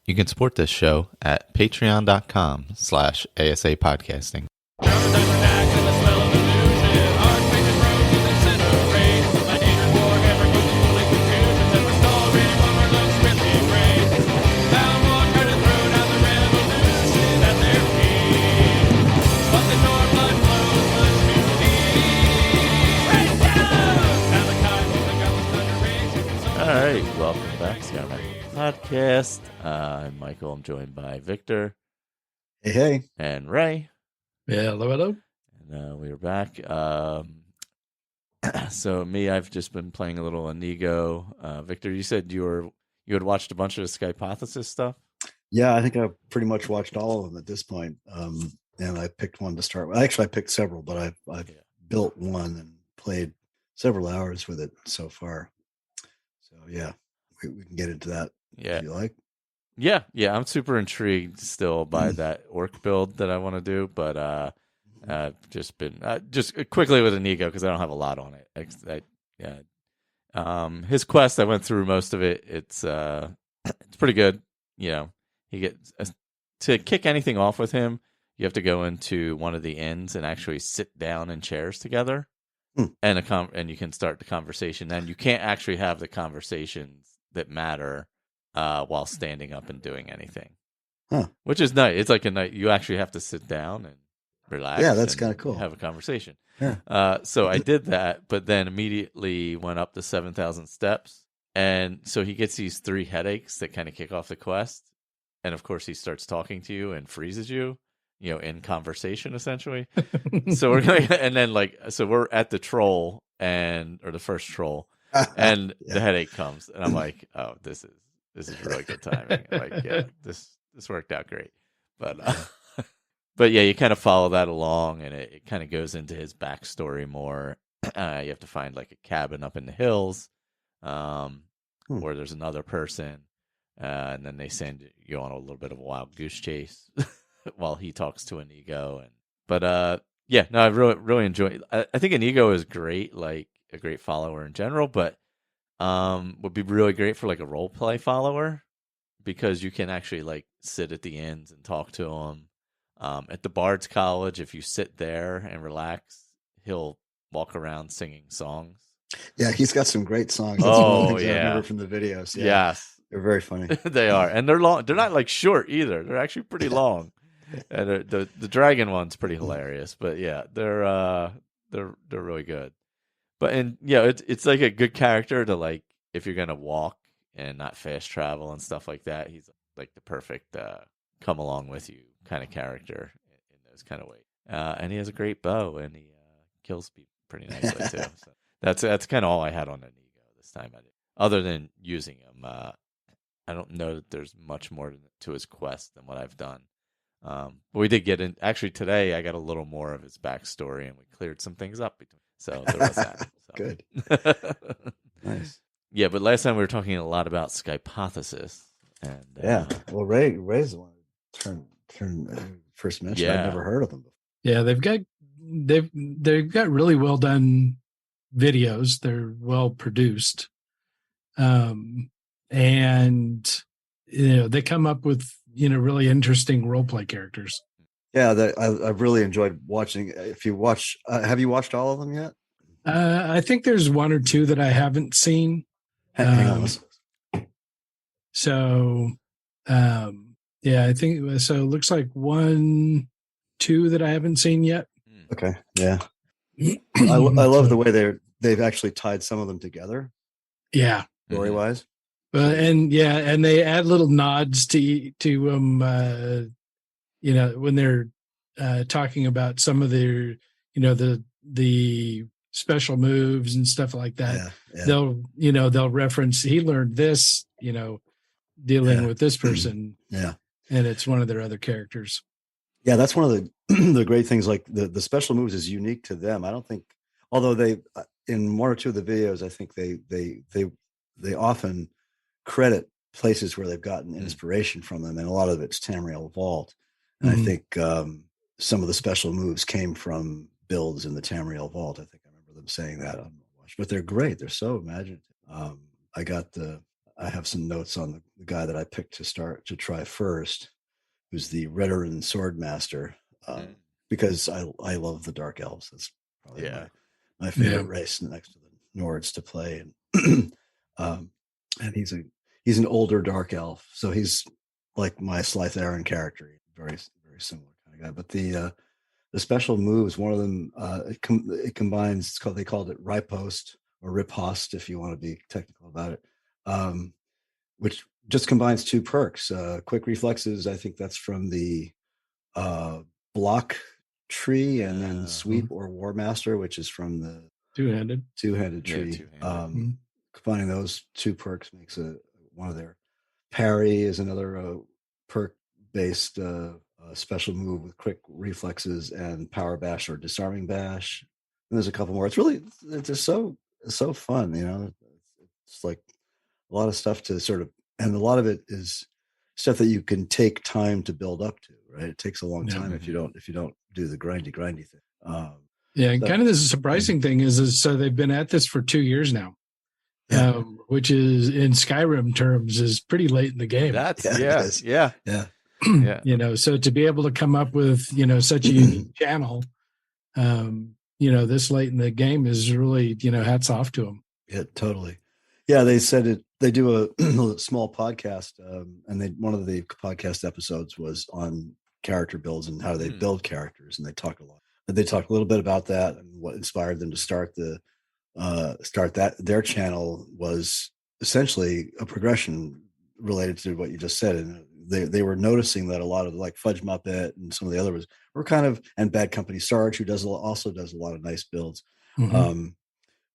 You can support this show at patreon.com/ASA podcasting. All right, welcome back to Skyrim Addict podcast. I'm Michael. I'm joined by Victor. Hey. And Ray. Yeah, hello. And we're back. So I've just been playing a little Inigo. Victor, you said you had watched a bunch of the Skypothesis stuff? Yeah, I think I've pretty much watched all of them at this point. And I picked one to start with. Actually, I picked several, but I've built one and played several hours with it so far. So yeah, we can get into that if you like. Yeah, I'm super intrigued still by that orc build that I want to do, but I've just been just quickly with Inigo because I don't have a lot on it. His quest, I went through most of it. It's pretty good. You know, he gets to kick anything off with him. You have to go into one of the inns and actually sit down in chairs together, and you can start the conversation. Then you can't actually have the conversations that matter while standing up and doing anything, which is nice. It's like a night you actually have to sit down and relax. Yeah, that's kind of cool. Have a conversation. Yeah. So I did that, but then immediately went up to 7,000 steps, and so he gets these 3 headaches that kind of kick off the quest, and of course he starts talking to you and freezes you. You know, in conversation essentially. So we're going, and then we're at the troll or the first troll, and the headache comes, and I'm like, oh, this is really good timing. Like, yeah, this worked out great. But but yeah, you kind of follow that along, and it kind of goes into his backstory more. You have to find like a cabin up in the hills, where there's another person, and then they send you on a little bit of a wild goose chase. While he talks to Inigo, I really enjoy. I think Inigo is great, like a great follower in general, but would be really great for like a role play follower because you can actually like sit at the inns and talk to him. At the Bard's College, if you sit there and relax, he'll walk around singing songs. Yeah, he's got some great songs. That's one of the things I remember from the videos. Yeah. Yes, they're very funny. They are, and they're long. They're not like short either. They're actually pretty long. And the dragon one's pretty hilarious, but yeah, they're really good. But it's like a good character to like if you're gonna walk and not fast travel and stuff like that. He's like the perfect come along with you kind of character in those kind of ways. And he has a great bow, and he kills people pretty nicely too. So that's kind of all I had on Inigo this time. Other than using him, I don't know that there's much more to his quest than what I've done. But we did get in. Actually, today I got a little more of his backstory, and we cleared some things up between. So there was that. So. Good. Nice. Yeah, but last time we were talking a lot about Skypothesis, and well, Ray's the one who turned first mention. I've never heard of them before. Yeah, they've got really well done videos. They're well produced, and they come up with really interesting role play characters. Yeah, I've really enjoyed watching. If you watch, have you watched all of them yet? I think there's 1 or 2 that I haven't seen. Hang on. So, I think so. It looks like 1, 2 that I haven't seen yet. Okay, yeah. I love the way they've actually tied some of them together. Yeah, story wise. And they add little nods to when they're talking about some of their, the special moves and stuff like that. They'll reference, he learned this, dealing with this person. Yeah. And it's one of their other characters. Yeah. That's one of the great things. Like the special moves is unique to them. I don't think, although they, in 1 or 2 of the videos, I think they often credit places where they've gotten inspiration from them, and a lot of it's Tamriel Vault. And I think some of the special moves came from builds in the Tamriel Vault. I think I remember them saying that on the watch. But they're great. They're so imaginative. I got I have some notes on the guy that I picked to try first, who's the Redoran Swordmaster, because I love the Dark Elves. That's probably my favorite race next to the Nords to play, and he's an older Dark Elf, so he's like my Slytherin character, very very similar kind of guy. But the special moves, one of them it combines. They called it Riposte or Riposte, if you want to be technical about it, which just combines 2 perks. Quick reflexes, I think that's from the block tree, and then sweep or War Master, which is from the two-handed tree. Combining those 2 perks makes one of their parry is another perk based special move with quick reflexes and power bash or disarming bash. And there's a couple more. It's just so fun, you know. It's like a lot of stuff to sort of, and a lot of it is stuff that you can take time to build up to, right? It takes a long time if you don't do the grindy thing. And kind of the surprising thing is so they've been at this for 2 years now, which is in Skyrim terms is pretty late in the game. You know, so to be able to come up with, you know, such a unique channel, you know, this late in the game is really, you know, hats off to them. Yeah, totally. Yeah, they said they do a small podcast, and one of the podcast episodes was on character builds and how they build characters, and they talk a lot. They talk a little bit about that, and what inspired them to start their channel was essentially a progression related to what you just said, and they were noticing that a lot of like Fudge Muppet and some of the others were kind of, and Bad Company Sarge, who also does a lot of nice builds.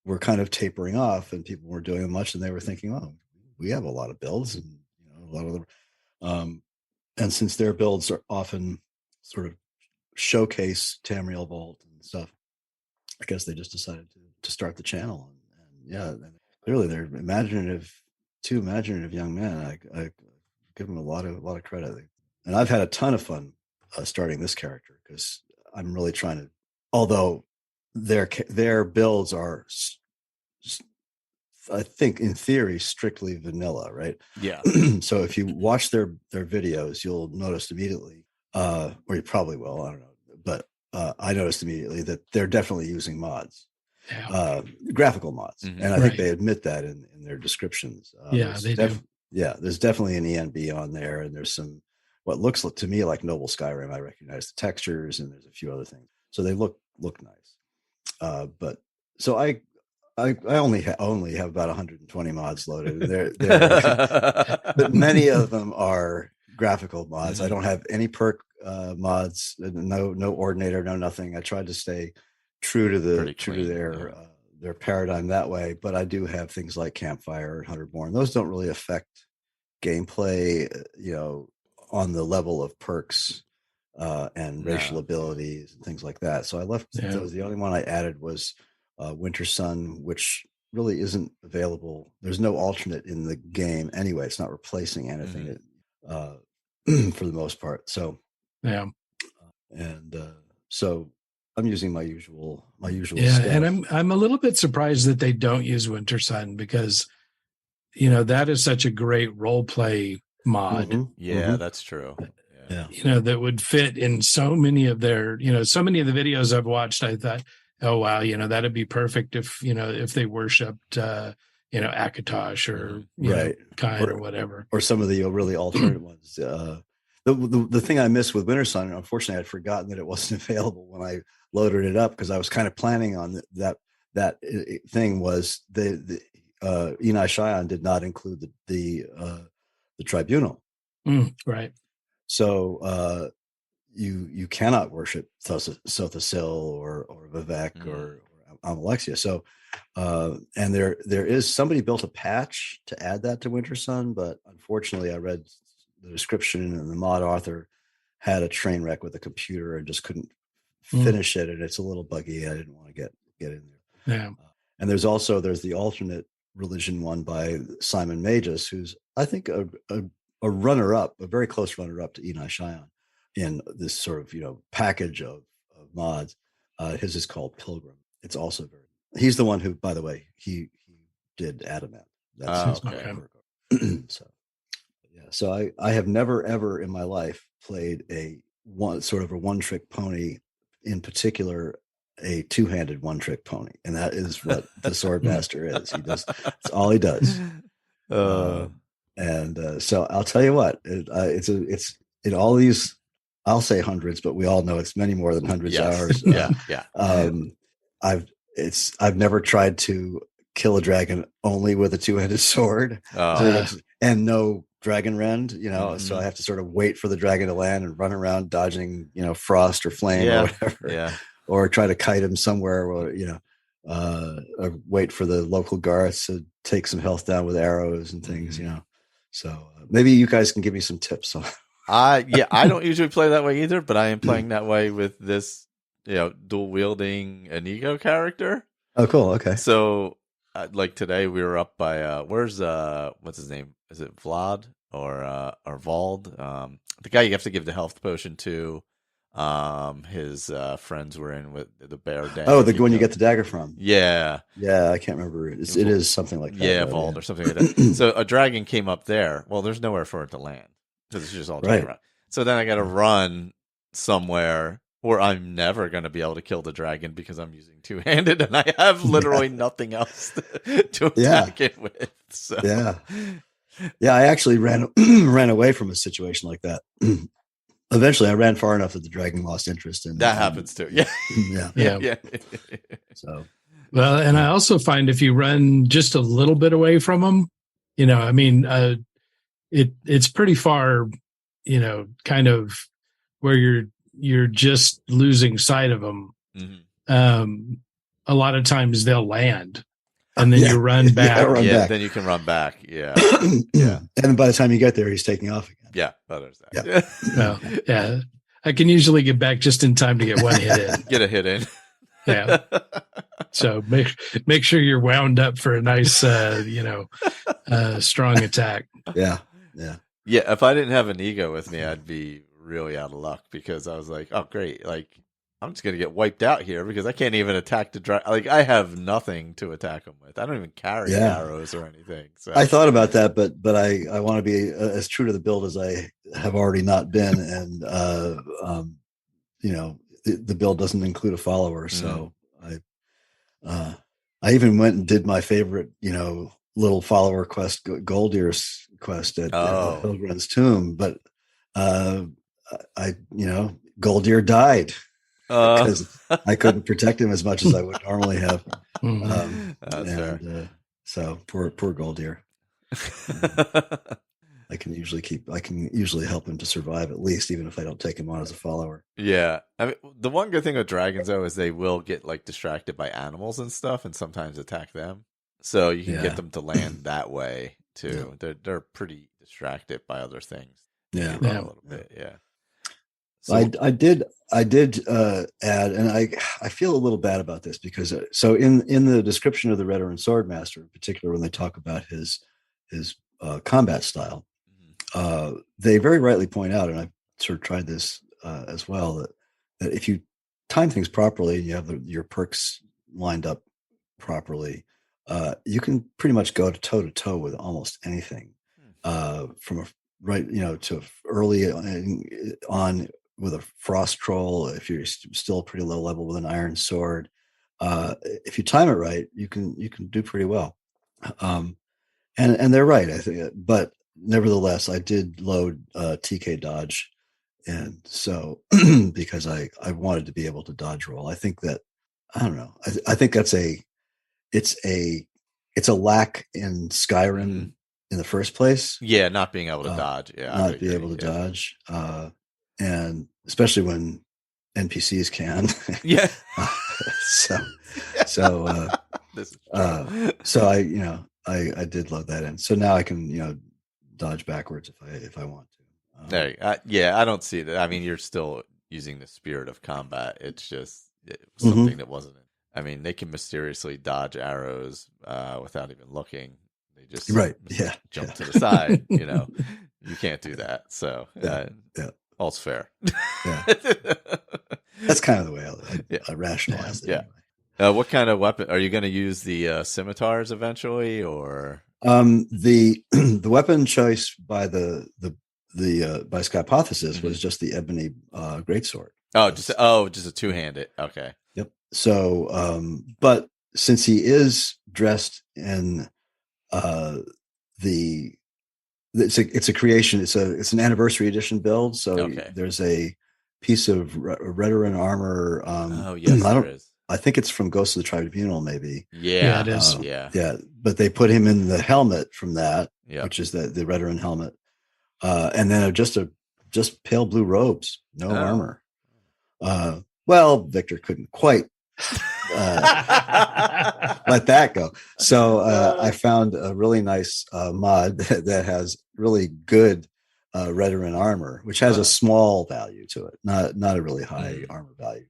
Were kind of tapering off, and people weren't doing much, and they were thinking, oh, we have a lot of builds, and you know, a lot of them. And since their builds are often sort of showcase Tamriel Vault and stuff, I guess they just decided to start the channel. And clearly they're two imaginative young men. I give them a lot of credit, and I've had a ton of fun starting this character, because I'm really trying to, although their builds are, I think, in theory, strictly vanilla, right? Yeah. So if you watch their videos, you'll notice immediately, or you probably will, I don't know, but I noticed immediately that they're definitely using mods, graphical mods, and I think they admit that in their descriptions. They do. Yeah, there's definitely an ENB on there, and there's some what looks to me like Noble Skyrim. I recognize the textures, and there's a few other things, so they look nice. But so I only have about 120 mods loaded. But many of them are graphical mods. I don't have any perk mods, no ordinator, no nothing. I tried to stay true to their paradigm that way. But I do have things like Campfire and Hunterborn. Those don't really affect gameplay, you know, on the level of perks and racial abilities and things like that. So I left those. The only one I added was Winter Sun, which really isn't available. There's no alternate in the game anyway. It's not replacing anything for the most part. So so I'm using my usual stuff. And I'm a little bit surprised that they don't use Winter Sun, because you know that is such a great role play mod. That's true. You know, that would fit in so many of their, you know, so many of the videos I've watched. I thought, oh wow, you know, that'd be perfect if, you know, if they worshipped you know, Akatosh or Kine or whatever, or some of the really alternate ones. The thing I missed with Winter Sun, unfortunately, I'd forgotten that it wasn't available when I loaded it up, because I was kind of planning on that thing was the Enai Shion did not include the tribunal, right? So you cannot worship Sothasil or Vivek or Amalexia. So and there is, somebody built a patch to add that to Winter Sun, but unfortunately I read the description and the mod author had a train wreck with a computer and just couldn't finish it, and it's a little buggy. I didn't want to get in there. And there's the alternate religion one by Simon Magus, who's I think a runner-up, a very close runner-up to Enai Shion in this sort of, you know, package of mods. His is called Pilgrim. It's also he's the one who, by the way, he did Adamant. That's his okay. So yeah, so I have never ever in my life played a one-trick pony, in particular a two-handed one-trick pony, and that is what the Swordmaster is. That's all he does. So I'll tell you what, it's in all these, I'll say hundreds, but we all know it's many more than hundreds of hours. I've never tried to kill a dragon only with a two-handed sword, and no dragon rend, so I have to sort of wait for the dragon to land and run around dodging, frost or flame or whatever, or try to kite him somewhere, or or wait for the local guards to take some health down with arrows and things, So maybe you guys can give me some tips. I don't usually play that way either, but I am playing that way with this, dual wielding Inigo character. Oh, cool. Okay. So, like today, we were up by where's what's his name? Is it Vlad or Vald? The guy you have to give the health potion to. His friends were in with the bear dagger. Oh, the one you get the dagger from. Yeah. I can't remember. It is something like that. Yeah, Vald or something like that. So a dragon came up there. Well, there's nowhere for it to land because it's just all dragging around. So then I got to run somewhere where I'm never going to be able to kill the dragon because I'm using two-handed and I have literally nothing else to attack it with. So. Yeah. I actually ran away from a situation like that. Eventually, I ran far enough that the dragon lost interest in that. Happens too. Yeah. So, well, and I also find if you run just a little bit away from them, it's pretty far, kind of where you're just losing sight of them. Mm-hmm. A lot of times they'll land, and then you run back. Then you can run back. Yeah. And by the time you get there, he's taking off again. Yeah, there's that. Well, I can usually get back just in time to get one hit in. Get a hit in. Yeah. So make sure you're wound up for a nice, strong attack. Yeah. If I didn't have an ego with me, I'd be really out of luck because I was like, oh great, like I'm just gonna get wiped out here because I can't even attack the dragon. Like I have nothing to attack him with. I don't even carry arrows or anything. So I thought about that, but I want to be as true to the build as I have already not been, and the build doesn't include a follower, so I even went and did my favorite, little follower quest, Goldir's quest at Pilgrim's Tomb, but Goldir died. Because I couldn't protect him as much as I would normally have. So poor Goldir. I can usually help him to survive, at least, even if I don't take him on as a follower. Yeah. I mean, the one good thing with dragons, though, is they will get like distracted by animals and stuff and sometimes attack them. So you can get them to land that way too. Yeah. They're pretty distracted by other things. Yeah. A little bit. Yeah. So, I did add, and I feel a little bad about this because so in the description of the Veteran Swordmaster, in particular, when they talk about his combat style, they very rightly point out, and I've sort of tried this as well, that if you time things properly and you have your perks lined up properly, you can pretty much go toe to toe with almost anything, from to early on with a frost troll. If you're still pretty low level with an iron sword, if you time it right, you can do pretty well. And they're right, I think. But nevertheless, I did load TK dodge, and so because I wanted to be able to dodge roll. I think that I don't know. I think that's it's a lack in Skyrim in the first place. Yeah, not being able to dodge. Yeah, not be able to dodge. And especially when NPCs can. Yeah. So I did load that in. So now I can, dodge backwards if I want to. I don't see that. I mean, you're still using the spirit of combat. It's just something that wasn't. I mean, they can mysteriously dodge arrows without even looking. They just jump to the side. You can't do that. So all's fair. Yeah. That's kind of the way I rationalize it. Yeah. Anyway. What kind of weapon are you going to use? The scimitars eventually, or The the weapon choice by the by Skypothesis was just the ebony greatsword. Just a two-handed. Okay. Yep. So, but since he is dressed in it's a creation. It's an anniversary edition build. So there's a piece of Redoran armor. Yes, there is. I think it's from Ghost of the Tribunal, maybe. Yeah, it is. Yeah. But they put him in the helmet from that, which is the Redoran helmet, and then just pale blue robes, no armor. Well, Victor couldn't quite let that go. So I found a really nice mod that has really good Redoran armor, which has a small value to it, not a really high armor value,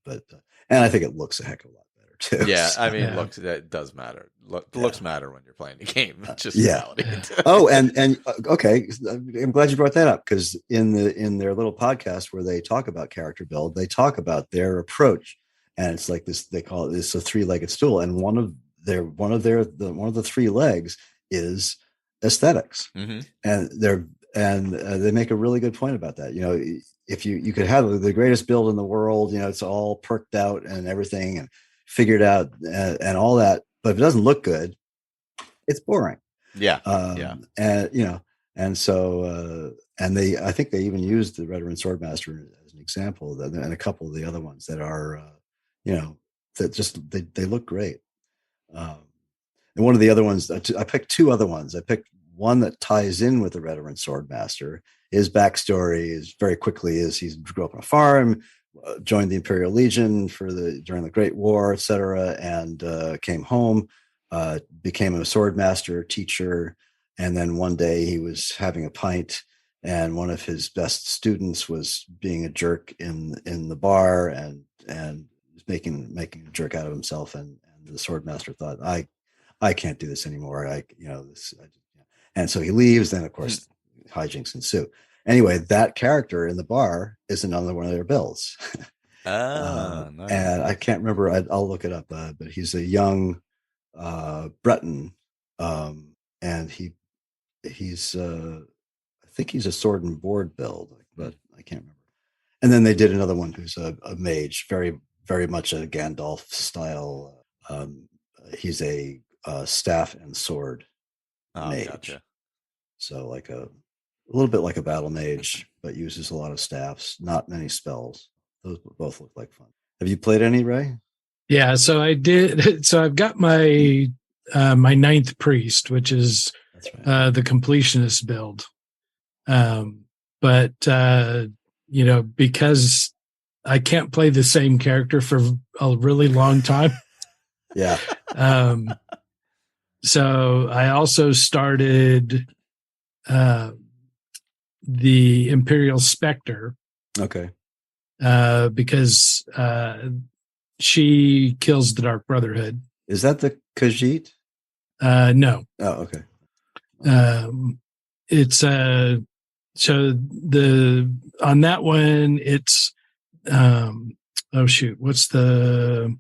but and I think it looks a heck of a lot better too. Yeah, so, I mean, looks, that does matter. Looks matter when you're playing the game. It's just reality. Oh, and okay, I'm glad you brought that up, because in their little podcast where they talk about character build, they talk about their approach, and it's like this. They call it a three-legged stool, and one of the three legs is aesthetics, mm-hmm. and they make a really good point about that. You know, if you could have the greatest build in the world, you know, it's all perked out and everything and figured out and all that, but if it doesn't look good, it's boring. And you know, and so I think they even used the Redoran Swordmaster as an example, and a couple of the other ones that are you know, that just they look great. And one of the other ones, I picked two other ones. I picked one that ties in with the Redoran Swordmaster. His backstory is very quickly is he grew up on a farm, joined the Imperial Legion during the Great War, etc., and came home, became a swordmaster teacher, and then one day he was having a pint, and one of his best students was being a jerk in the bar and making a jerk out of himself, and the swordmaster thought, I can't do this anymore. And so he leaves. Then of course hijinks ensue. Anyway, that character in the bar is another one of their builds. Nice. And I can't remember. I'll look it up. But he's a young Breton, and he's I think he's a sword and board build, but I can't remember. And then they did another one who's a mage, very very much a Gandalf style. He's a staff and sword mage. Gotcha. So like a little bit like a battle mage, but uses a lot of staffs, not many spells. Those both look like fun. Have you played any, Ray? Yeah, so I did. So I've got my my ninth priest, which is the completionist build. But you know, because I can't play the same character for a really long time. Yeah. So I also started the Imperial Spectre. Okay. Because she kills the Dark Brotherhood. Is that the Khajiit? No. Oh, okay. It's so on that one it's oh shoot, it's the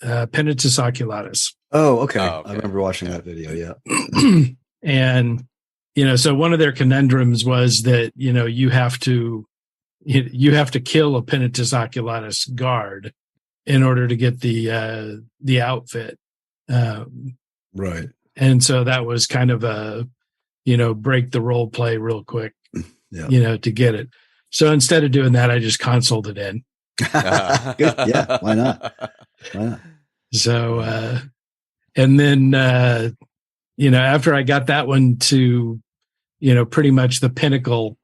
Penitus Oculatus. Oh, okay. I remember watching that video. Yeah. And you know, so one of their conundrums was that, you know, you have to kill a Penitus Oculatus guard in order to get the outfit. Right. And so that was kind of a, you know, break the role play real quick, you know, to get it. So instead of doing that, I just consoled it in. Good. Yeah. Why not? Why not? So, and then, you know, after I got that one to, you know, pretty much the pinnacle,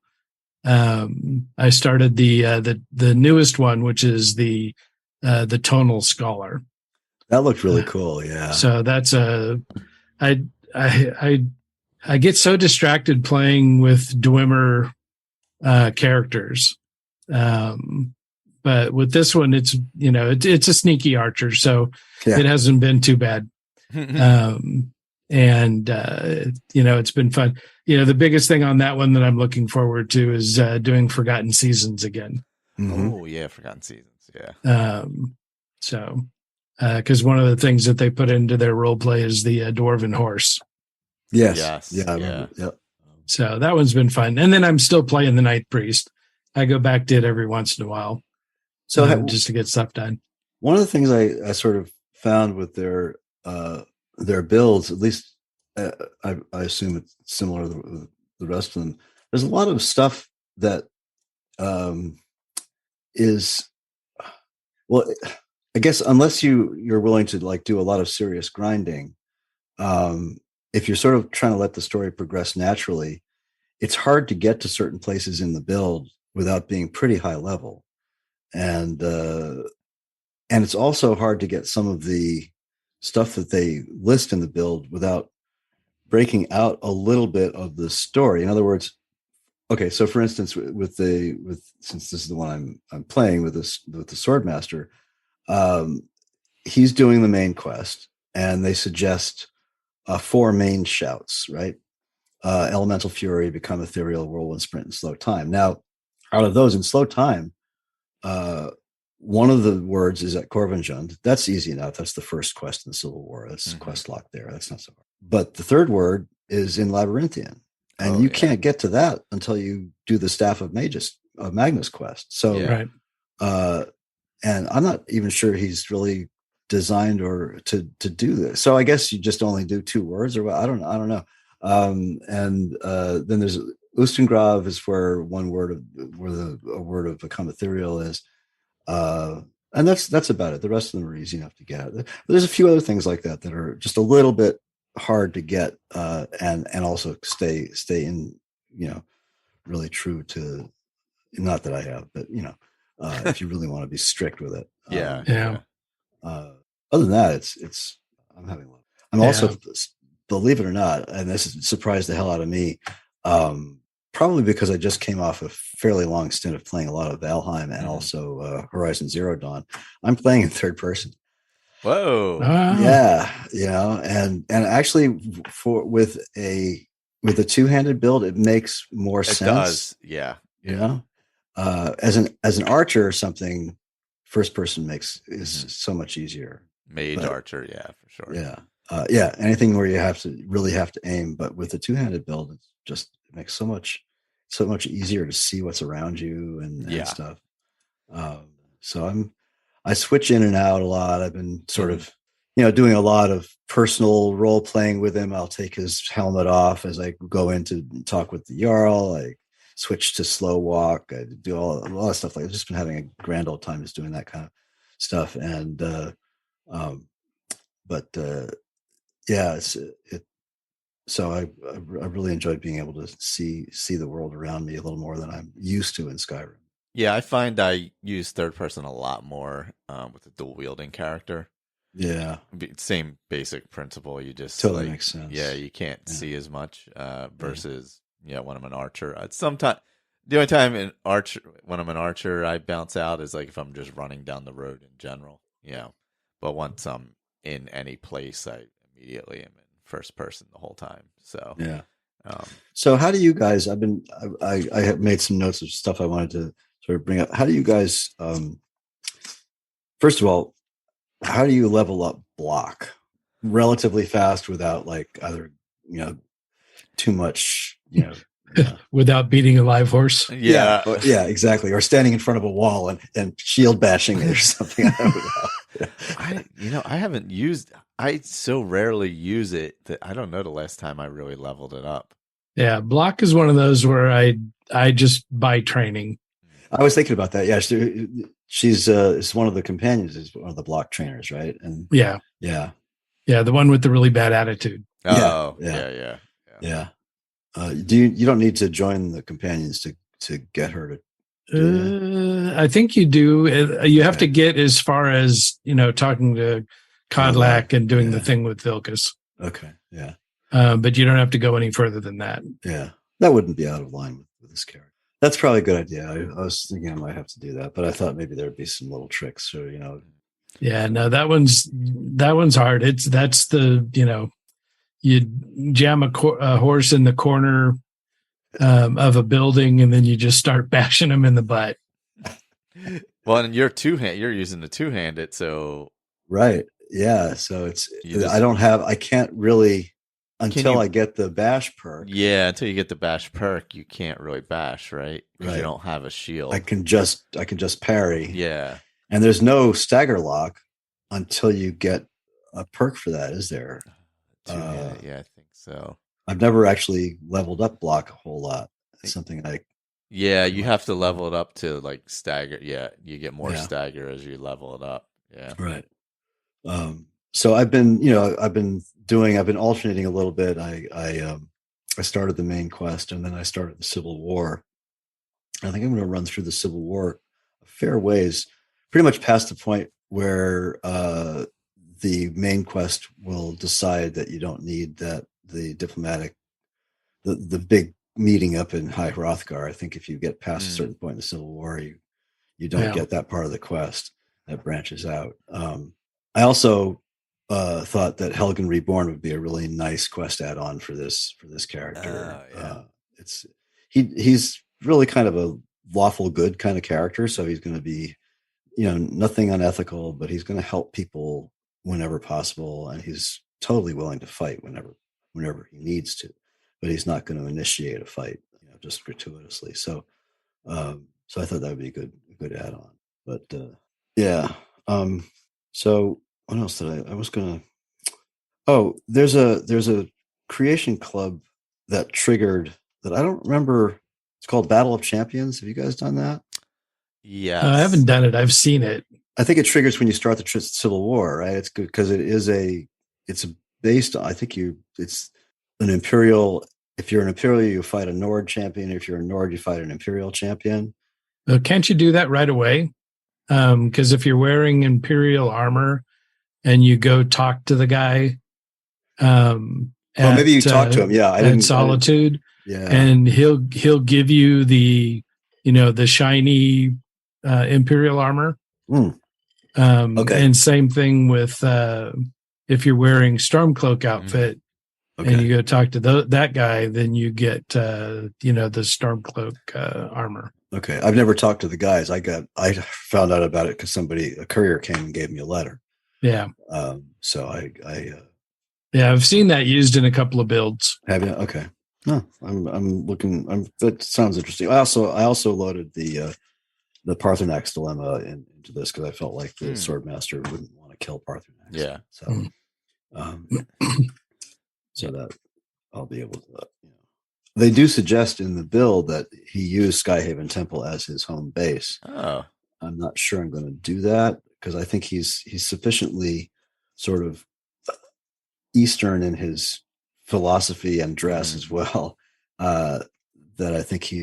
I started the newest one, which is the Tonal Scholar. That looked really cool. Yeah. So that's I get so distracted playing with Dwemer characters. But with this one, it's, you know, it's a sneaky archer, so it hasn't been too bad. And you know, it's been fun. You know, the biggest thing on that one that I'm looking forward to is doing Forgotten Seasons again. Oh yeah, Forgotten Seasons. Yeah. So because one of the things that they put into their role play is the dwarven horse. Yes. Yeah, I remember. Yep. So that one's been fun. And then I'm still playing the Night Priest. I go back to it every once in a while, just to get stuff done. One of the things I sort of found with their builds, at least I assume it's similar to the rest of them. There's a lot of stuff that is, well, I guess unless you're willing to like do a lot of serious grinding, if you're sort of trying to let the story progress naturally, it's hard to get to certain places in the build without being pretty high level. And it's also hard to get some of the stuff that they list in the build without breaking out a little bit of the story. In other words, okay, so for instance, since this is the one I'm playing with the Swordmaster, he's doing the main quest, and they suggest 4 main shouts, right? Elemental Fury, Become Ethereal, Whirlwind Sprint, and Slow Time. Now, out of those in Slow Time, one of the words is at Corvinjund. That's easy enough. That's the first quest in the Civil War. That's quest lock there. That's not so hard. But the third word is in Labyrinthian, and you can't get to that until you do the Staff of Magnus quest. So, and I'm not even sure he's really designed or to do this. So I guess you just only do 2 words, or what? I don't know. Then there's Ustengrav is where a word of Become Ethereal is. And that's about it. The rest of them are easy enough to get. There's a few other things like that are just a little bit hard to get, and also stay in, really true to, not that I have, but if you really want to be strict with it. Other than that, it's I'm having fun. I'm also, believe it or not, and this surprised the hell out of me, probably because I just came off a fairly long stint of playing a lot of Valheim and also Horizon Zero Dawn. I'm playing in third person. Whoa! Yeah, and actually, with a 2-handed build, it makes more sense. It does, yeah. As an archer or something, first person is so much easier. Mage archer, yeah, for sure. Yeah, anything where you have to aim, but with a 2-handed build, it makes so much easier to see what's around you and stuff. So I switch in and out a lot. I've been sort of, doing a lot of personal role playing with him. I'll take his helmet off as I go in to talk with the Jarl. I switch to slow walk. I do a lot of stuff like that. I've just been having a grand old time just doing that kind of stuff. And, so I really enjoyed being able to see the world around me a little more than I'm used to in Skyrim. Yeah, I find I use third person a lot more with the dual wielding character. Yeah, same basic principle. You just totally makes sense. Yeah, you can't see as much versus when I'm an archer. Sometimes the only time when I'm an archer I bounce out is like if I'm just running down the road in general. But once I'm in any place, I immediately am in first person the whole time. So yeah. So how do you guys? I have made some notes of stuff I wanted to sort of bring up. How do you guys? First of all, how do you level up block relatively fast without like either too much without beating a live horse? Yeah, exactly, or standing in front of a wall and shield bashing it or something. I haven't used. I so rarely use it that I don't know the last time I really leveled it up. Yeah, block is one of those where I just buy training. I was thinking about that. Yeah, she's is one of the companions. Is one of the block trainers, right? And yeah, the one with the really bad attitude. Oh, yeah. You don't need to join the companions to get her to. I think you do. You have to get as far as talking to Kodlak and doing the thing with Vilkas. Okay, yeah. But you don't have to go any further than that. Yeah, that wouldn't be out of line with this character. That's probably a good idea. I was thinking I might have to do that, but I thought maybe there'd be some little tricks or Yeah, no, that one's hard. That's the you jam a horse in the corner of a building and then you just start bashing him in the butt. Well, and you're using the 2-handed, so Right. Yeah. So Just, I can't really until I get the bash perk. Yeah, until you get the bash perk, you can't really bash, right? Because Right. you don't have a shield. I can just parry. Yeah. And there's no stagger lock until you get a perk for that, is there? Yeah, I think so. I've never actually leveled up block a whole lot. It's something Yeah, you have to level it up to like stagger. Yeah, you get more stagger as you level it up. Yeah. Right. So I've been alternating a little bit. I started the main quest and then I started the Civil War. I think I'm going to run through the Civil War a fair ways, pretty much past the point where the main quest will decide that you don't need the big meeting up in High Hrothgar. I think if you get past a certain point in the Civil War, you don't get that part of the quest that branches out. I also thought that Helgen Reborn would be a really nice quest add-on for this character. He's really kind of a lawful good kind of character, so he's going to be, nothing unethical, but he's going to help people whenever possible, and he's totally willing to fight whenever he needs to, but he's not going to initiate a fight, just gratuitously. So I thought that would be a good add-on. But so what else did I was gonna? Oh, there's a creation club that triggered that I don't remember. It's called Battle of Champions. Have you guys done that? Yeah, I haven't done it. I've seen it. I think it triggers when you start the Civil War, right? It's good because it's based. I think it's an Imperial. If you're an Imperial, you fight a Nord champion. If you're a Nord, you fight an Imperial champion. Can't you do that right away? Because if you're wearing Imperial armor and you go talk to the guy, maybe you talk to him. Yeah, at Solitude. Yeah, and he'll give you the shiny Imperial armor. Okay. And same thing with if you're wearing Stormcloak outfit. Okay. And you go talk to that guy, then you get the Stormcloak armor. Okay, I've never talked to the guys. I found out about it because a courier came and gave me a letter. Yeah. So I've seen that used in a couple of builds. Have you? Okay. No, I'm looking. That sounds interesting. I also loaded the Parthenax dilemma into this because I felt like the Swordmaster wouldn't want to kill Parthenax. Yeah. So. So that I'll be able to, They do suggest in the build that he use Skyhaven Temple as his home base. Oh. I'm not sure I'm going to do that because I think he's sufficiently sort of Eastern in his philosophy and dress as well, that I think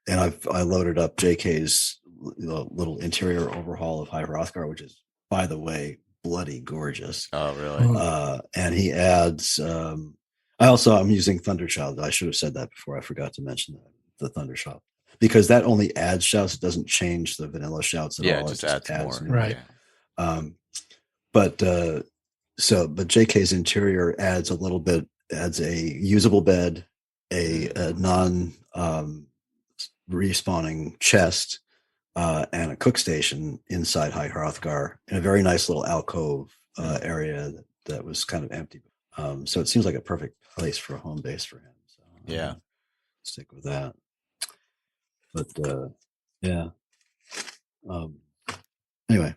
I loaded up JK's little interior overhaul of High Hrothgar, which is, by the way, bloody gorgeous. Oh, really? And he adds, I'm using Thunderchild. I should have said that before. I forgot to mention the Thunderchild because that only adds shouts. It doesn't change the vanilla shouts at all. It just adds more. Right. But JK's interior adds a usable bed, a non respawning chest, and a cook station inside High Hrothgar in a very nice little alcove area that was kind of empty. So it seems like a perfect place for a home base for him. So stick with that. But anyway.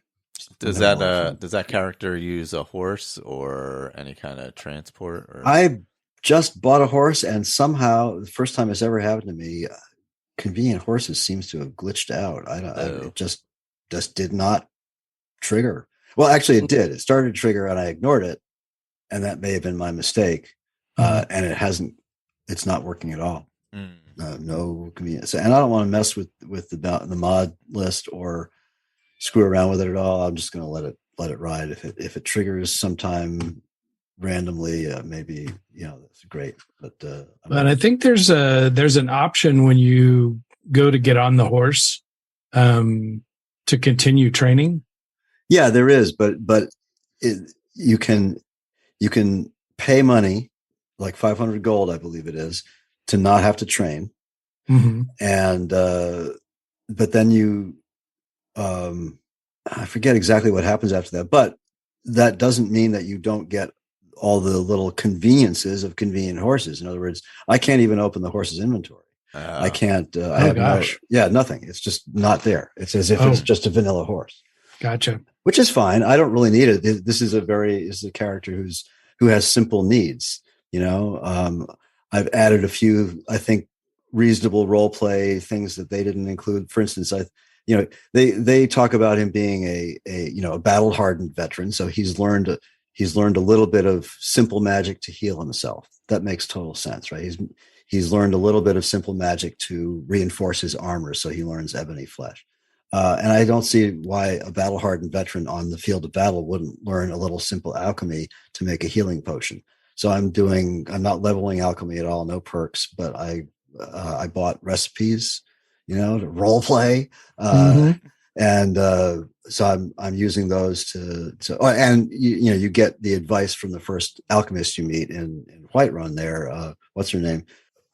Does that character use a horse or any kind of transport? Or? I just bought a horse, and somehow the first time it's ever happened to me, convenient horses seems to have glitched out. It just did not trigger. Well, actually, it did. It started to trigger, and I ignored it, and that may have been my mistake. And it hasn't. It's not working at all. No convenience, and I don't want to mess with the mod list or screw around with it at all. I'm just going to let it ride. If it triggers sometime randomly, maybe that's great. But I think there's an option when you go to get on the horse to continue training. Yeah, there is, but you can pay money, like 500 gold, I believe it is, to not have to train. And but then you I forget exactly what happens after that, but that doesn't mean that you don't get all the little conveniences of convenient horses. In other words, I can't even open the horse's inventory. I can't. I have nothing. It's just not there. It's as if it's just a vanilla horse. Gotcha. Which is fine. I don't really need it. This is a character who has simple needs. I've added a few, I think, reasonable role play things that they didn't include. For instance, they talk about him being a battle hardened veteran. So he's learned a little bit of simple magic to heal himself. That makes total sense, right? He's learned a little bit of simple magic to reinforce his armor. So he learns ebony flesh. And I don't see why a battle hardened veteran on the field of battle wouldn't learn a little simple alchemy to make a healing potion. So I'm not leveling alchemy at all, no perks, but I bought recipes, to role play. And so I'm using those and you get the advice from the first alchemist you meet in Whiterun there. What's her name?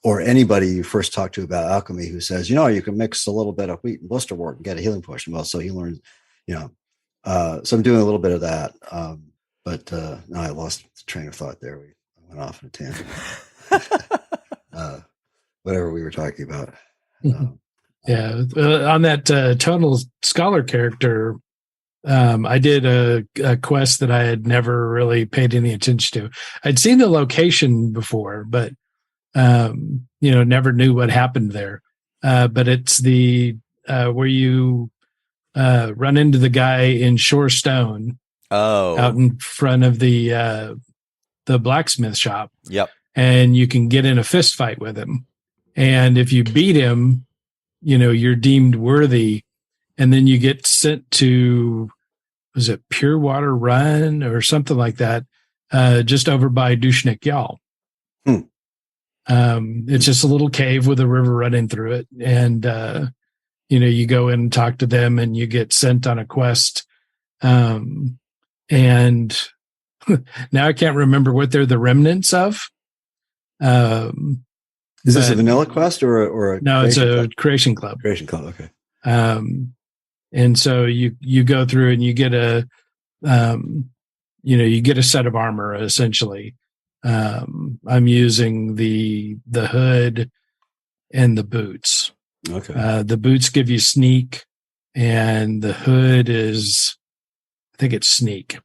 Or anybody you first talk to about alchemy who says, you can mix a little bit of wheat and blisterwort and get a healing potion. Well, so he learns, so I'm doing a little bit of that. But no, I lost the train of thought there. We went off on a tangent. Whatever we were talking about. Yeah. On that Tonal Scholar character, I did a quest that I had never really paid any attention to. I'd seen the location before, but never knew what happened there. But it's the where you run into the guy in Shore Stone. Oh, out in front of the blacksmith shop. Yep. And you can get in a fist fight with him. And if you beat him, you're deemed worthy. And then you get sent to, was it Pure Water Run or something like that? Just over by Dushnik Yal. It's just a little cave with a river running through it. And, you go in and talk to them and you get sent on a quest. And now I can't remember what they're the remnants of. Is this a vanilla quest or a no, it's a creation club. Creation club. Okay. And so you go through and you get you get a set of armor essentially. I'm using the hood and the boots. Okay. The boots give you sneak, and the hood is, I think it's sneak.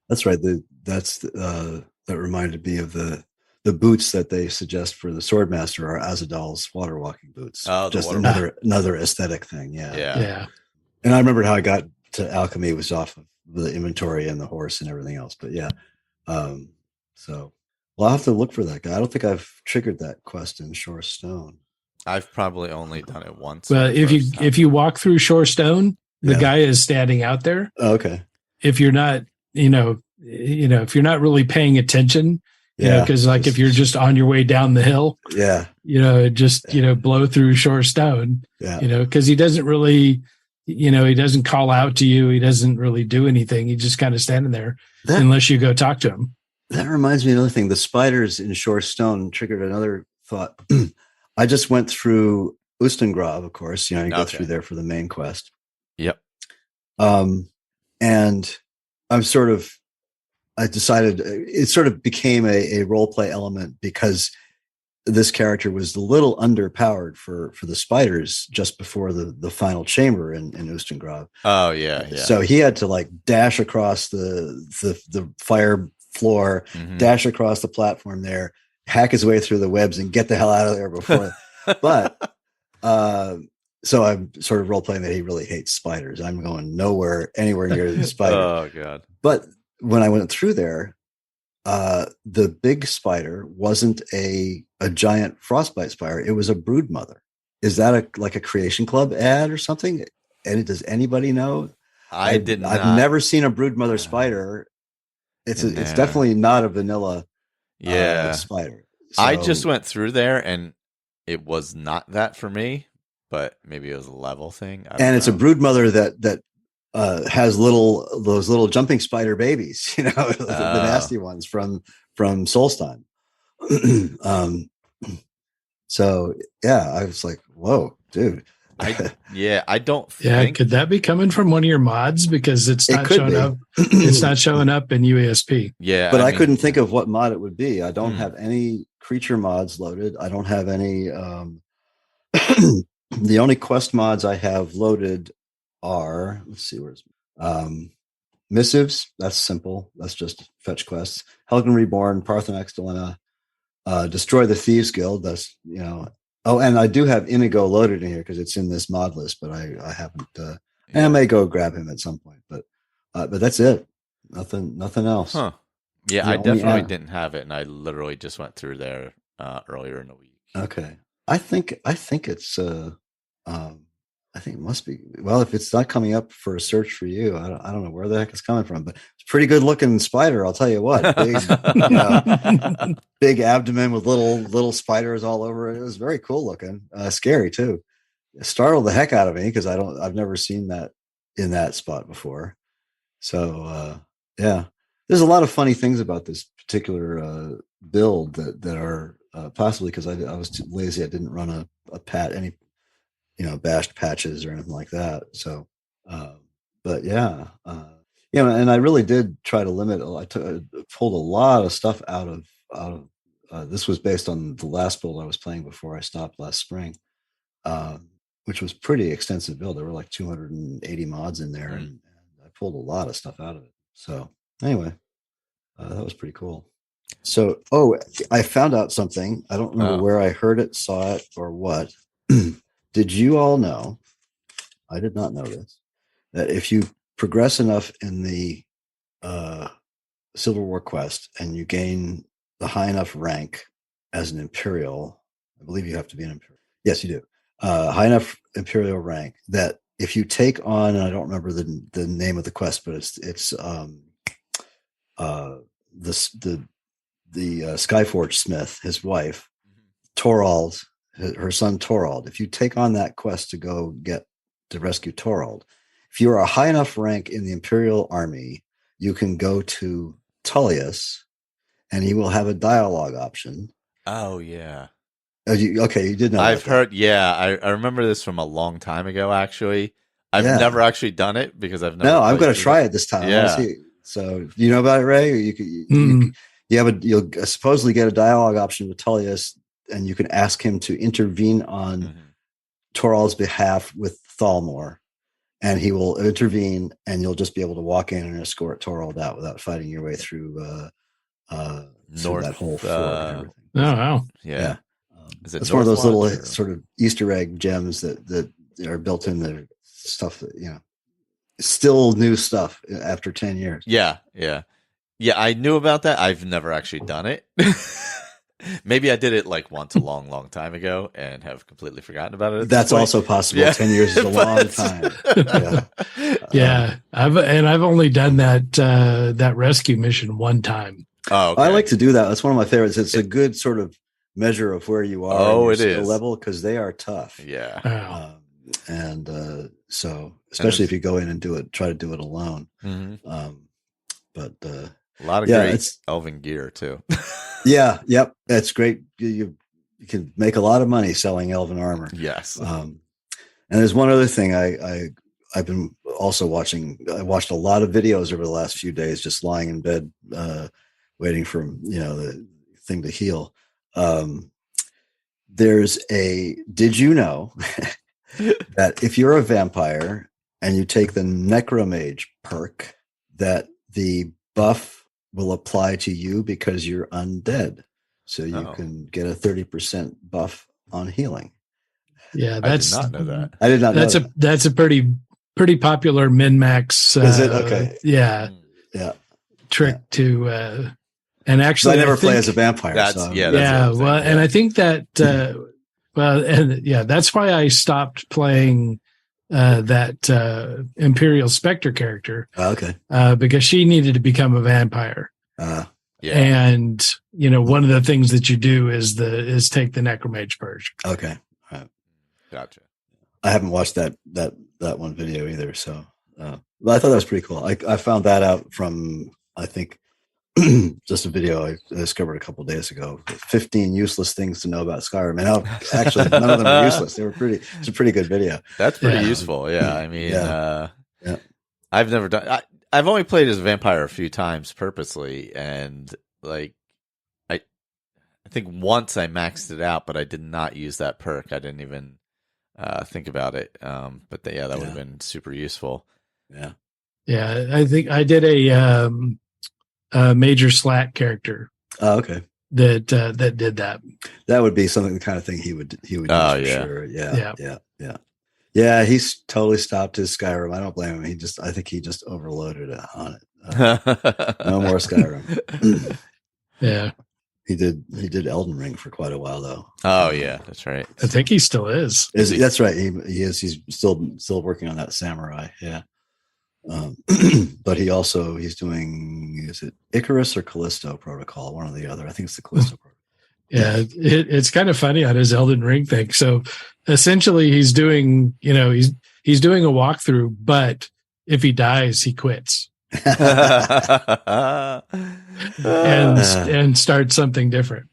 That's right. That reminded me of the boots that they suggest for the Swordmaster are Azadal's water walking boots. Oh, just another aesthetic thing. Yeah. And I remembered how I got to alchemy was off of the inventory and the horse and everything else. But yeah. So I'll have to look for that guy. I don't think I've triggered that quest in Shore Stone. I've probably only done it once. Well, if you walk through Shore Stone, the guy is standing out there. Oh, okay. If you're not, if you're not really paying attention, because if you're just on your way down the hill, blow through Shore Stone, because he doesn't really, he doesn't call out to you. He doesn't really do anything. He's just kind of standing there unless you go talk to him. That reminds me of another thing. The spiders in Shore Stone triggered another thought. I just went through Ustengrav, of course. You go through there for the main quest. Yep. And I decided it sort of became a role play element because this character was a little underpowered for the spiders just before the final chamber in Ustengrav. Oh yeah. So he had to dash across the fire floor, dash across the platform there, hack his way through the webs and get the hell out of there before. But so I'm sort of role playing that he really hates spiders. I'm going anywhere near the spider. Oh God. But when I went through there, the big spider wasn't a giant frostbite spider. It was a brood mother. Is that a Creation Club ad or something? And does anybody know? I've never seen a brood mother spider. It's definitely not a vanilla spider. So, I just went through there and it was not that for me, but maybe it was a level thing. And it's a brood mother that has those little jumping spider babies, the nasty ones from Solstein. So yeah, I was like, whoa, dude. I don't Yeah, think. could that be coming from one of your mods because it's not could showing be. up? It's not showing up in UASP. Yeah, But I couldn't think of what mod it would be. I don't Hmm. have any creature mods loaded. I don't have any. The only quest mods I have loaded are, let's see, where's missives. That's simple. That's just fetch quests. Helgen Reborn, Parthenax Dilemma, Destroy the Thieves Guild. That's, you know. Oh, and I do have Inigo loaded in here because it's in this mod list, but I haven't. I may go grab him at some point, but that's it. Nothing else. Huh. Yeah, I definitely didn't have it, and I literally just went through there earlier in the week. Okay, I think it's I think it must be. Well, if it's not coming up for a search for you, I don't know where the heck it's coming from, but it's a pretty good looking spider. I'll tell you what, big, big abdomen with little spiders all over it. It was very cool looking, scary too. It startled the heck out of me because I've never seen that in that spot before. So yeah, there's a lot of funny things about this particular build that are possibly because I was too lazy. I didn't run a bashed patches or anything like that. So, but yeah, and I really did try to limit. I pulled a lot of stuff out of. This was based on the last build I was playing before I stopped last spring, which was pretty extensive build. There were like 280 mods in there, and I pulled a lot of stuff out of it. So anyway, that was pretty cool. So, I found out something. I don't remember where I heard it, saw it, or what. Did you all know? I did not know this. That if you progress enough in the Civil War quest and you gain the high enough rank as an Imperial, I believe you have to be an Imperial. Yes, you do. High enough Imperial rank that if you take on, and I don't remember the name of the quest, but it's the Skyforge Smith, his wife, Torald, her son Torald. If you take on that quest to rescue Torald, if you're a high enough rank in the Imperial Army, you can go to Tullius, and he will have a dialogue option. Oh yeah. You did know. I've heard. Yeah, I remember this from a long time ago. Actually, I've never actually done it because I've never. No, I'm going to try it this time. Yeah. So you know about it, Ray? You'll supposedly get a dialogue option with Tullius, and you can ask him to intervene on Torald's behalf with Thalmor, and he will intervene, and you'll just be able to walk in and escort Torald out without fighting your way through that whole fort and everything. Oh wow! Yeah. It's one of those little sort of Easter egg gems that are built in the stuff that still new stuff after 10 years. Yeah. I knew about that. I've never actually done it. Maybe I did it like once a long time ago and have completely forgotten about it. That's also possible. Yeah. 10 years is a long time. Yeah. I've only done that rescue mission one time. Oh, okay. I like to do that. That's one of my favorites. It's a good sort of measure of where you are in your skill level, because they are tough. Yeah. So especially if you go in and try to do it alone. But a lot of great elven gear too. Yeah. Yep. That's great. You can make a lot of money selling elven armor. Yes. And there's one other thing I've been also watching. I watched a lot of videos over the last few days, just lying in bed, waiting for the thing to heal. Did you know that if you're a vampire and you take the Necromage perk, that the buff will apply to you because you're undead? So you can get a 30% buff on healing. Yeah, I did not know that. I did not know that. That's a pretty popular min-max. Is it? Okay. Yeah. Yeah. Trick to... And actually, I never play as a vampire. And I think that, that's why I stopped playing that Imperial Spectre character. Okay. Because she needed to become a vampire. And one of the things that you do is take the Necromage purge. Okay. All right. Gotcha. I haven't watched that one video either. So, I thought that was pretty cool. I found that out from, I think, just a video I discovered a couple of days ago. 15 useless things to know about Skyrim. And actually, none of them are useless. It's a pretty good video. That's pretty useful. Yeah. I mean, I've never done. I've only played as a vampire a few times purposely, and like I think once I maxed it out, but I did not use that perk. I didn't even think about it. But that would have been super useful. Yeah. Yeah, I think I did a Major Slack character. Oh, okay. That did that. That would be something, the kind of thing he would use for sure. Yeah. He's totally stopped his Skyrim. I don't blame him. I think he just overloaded it on it. No more Skyrim. Yeah. He did Elden Ring for quite a while though. Oh yeah, that's right. I think he still is. That's right. He is. He's still working on that Samurai. Yeah. But he's doing, is it Icarus or Callisto Protocol? One or the other. I think it's the Callisto Protocol. Yeah, it's kind of funny on his Elden Ring thing. So essentially he's doing a walkthrough, but if he dies, he quits. and start something different.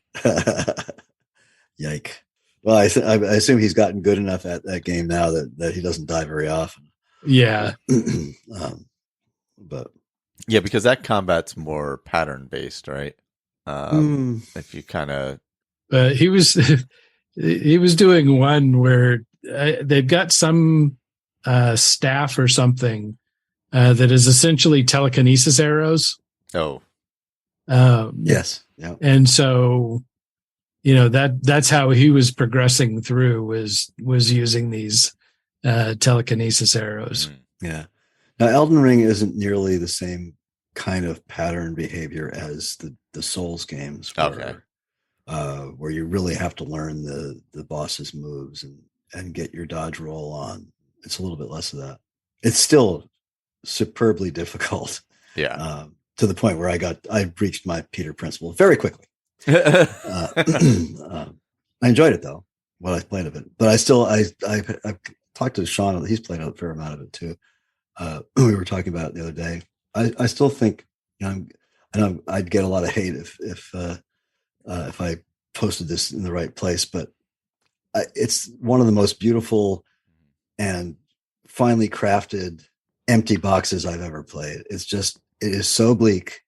Yike. Well, I assume he's gotten good enough at that game now that he doesn't die very often. Yeah. But yeah, because that combat's more pattern based, right? If you kind of he was doing one where they've got some staff or something that is essentially telekinesis arrows. Oh. Yes. Yeah. And so, that's how he was progressing through was using these telekinesis arrows. Yeah. Now, Elden Ring isn't nearly the same kind of pattern behavior as the Souls games, where you really have to learn the boss's moves and get your dodge roll on. It's a little bit less of that. It's still superbly difficult. Yeah. To the point where I reached my Peter principle very quickly. I enjoyed it though, what I played of it. But I've talked to Sean. He's played a fair amount of it too. We were talking about it the other day. I still think, I know I'd get a lot of hate if I posted this in the right place, but it's one of the most beautiful and finely crafted empty boxes I've ever played. It is so bleak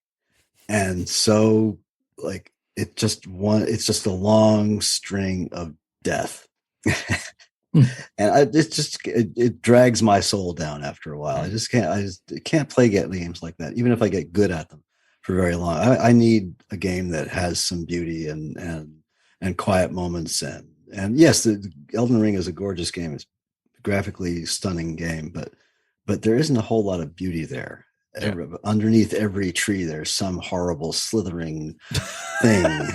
and so like it's just a long string of death. And it drags my soul down after a while. I just can't play games like that, even if I get good at them for very long. I need a game that has some beauty and quiet moments. And yes, the Elden Ring is a gorgeous game. It's a graphically stunning game, but there isn't a whole lot of beauty there. Yeah. Underneath every tree, there's some horrible slithering thing,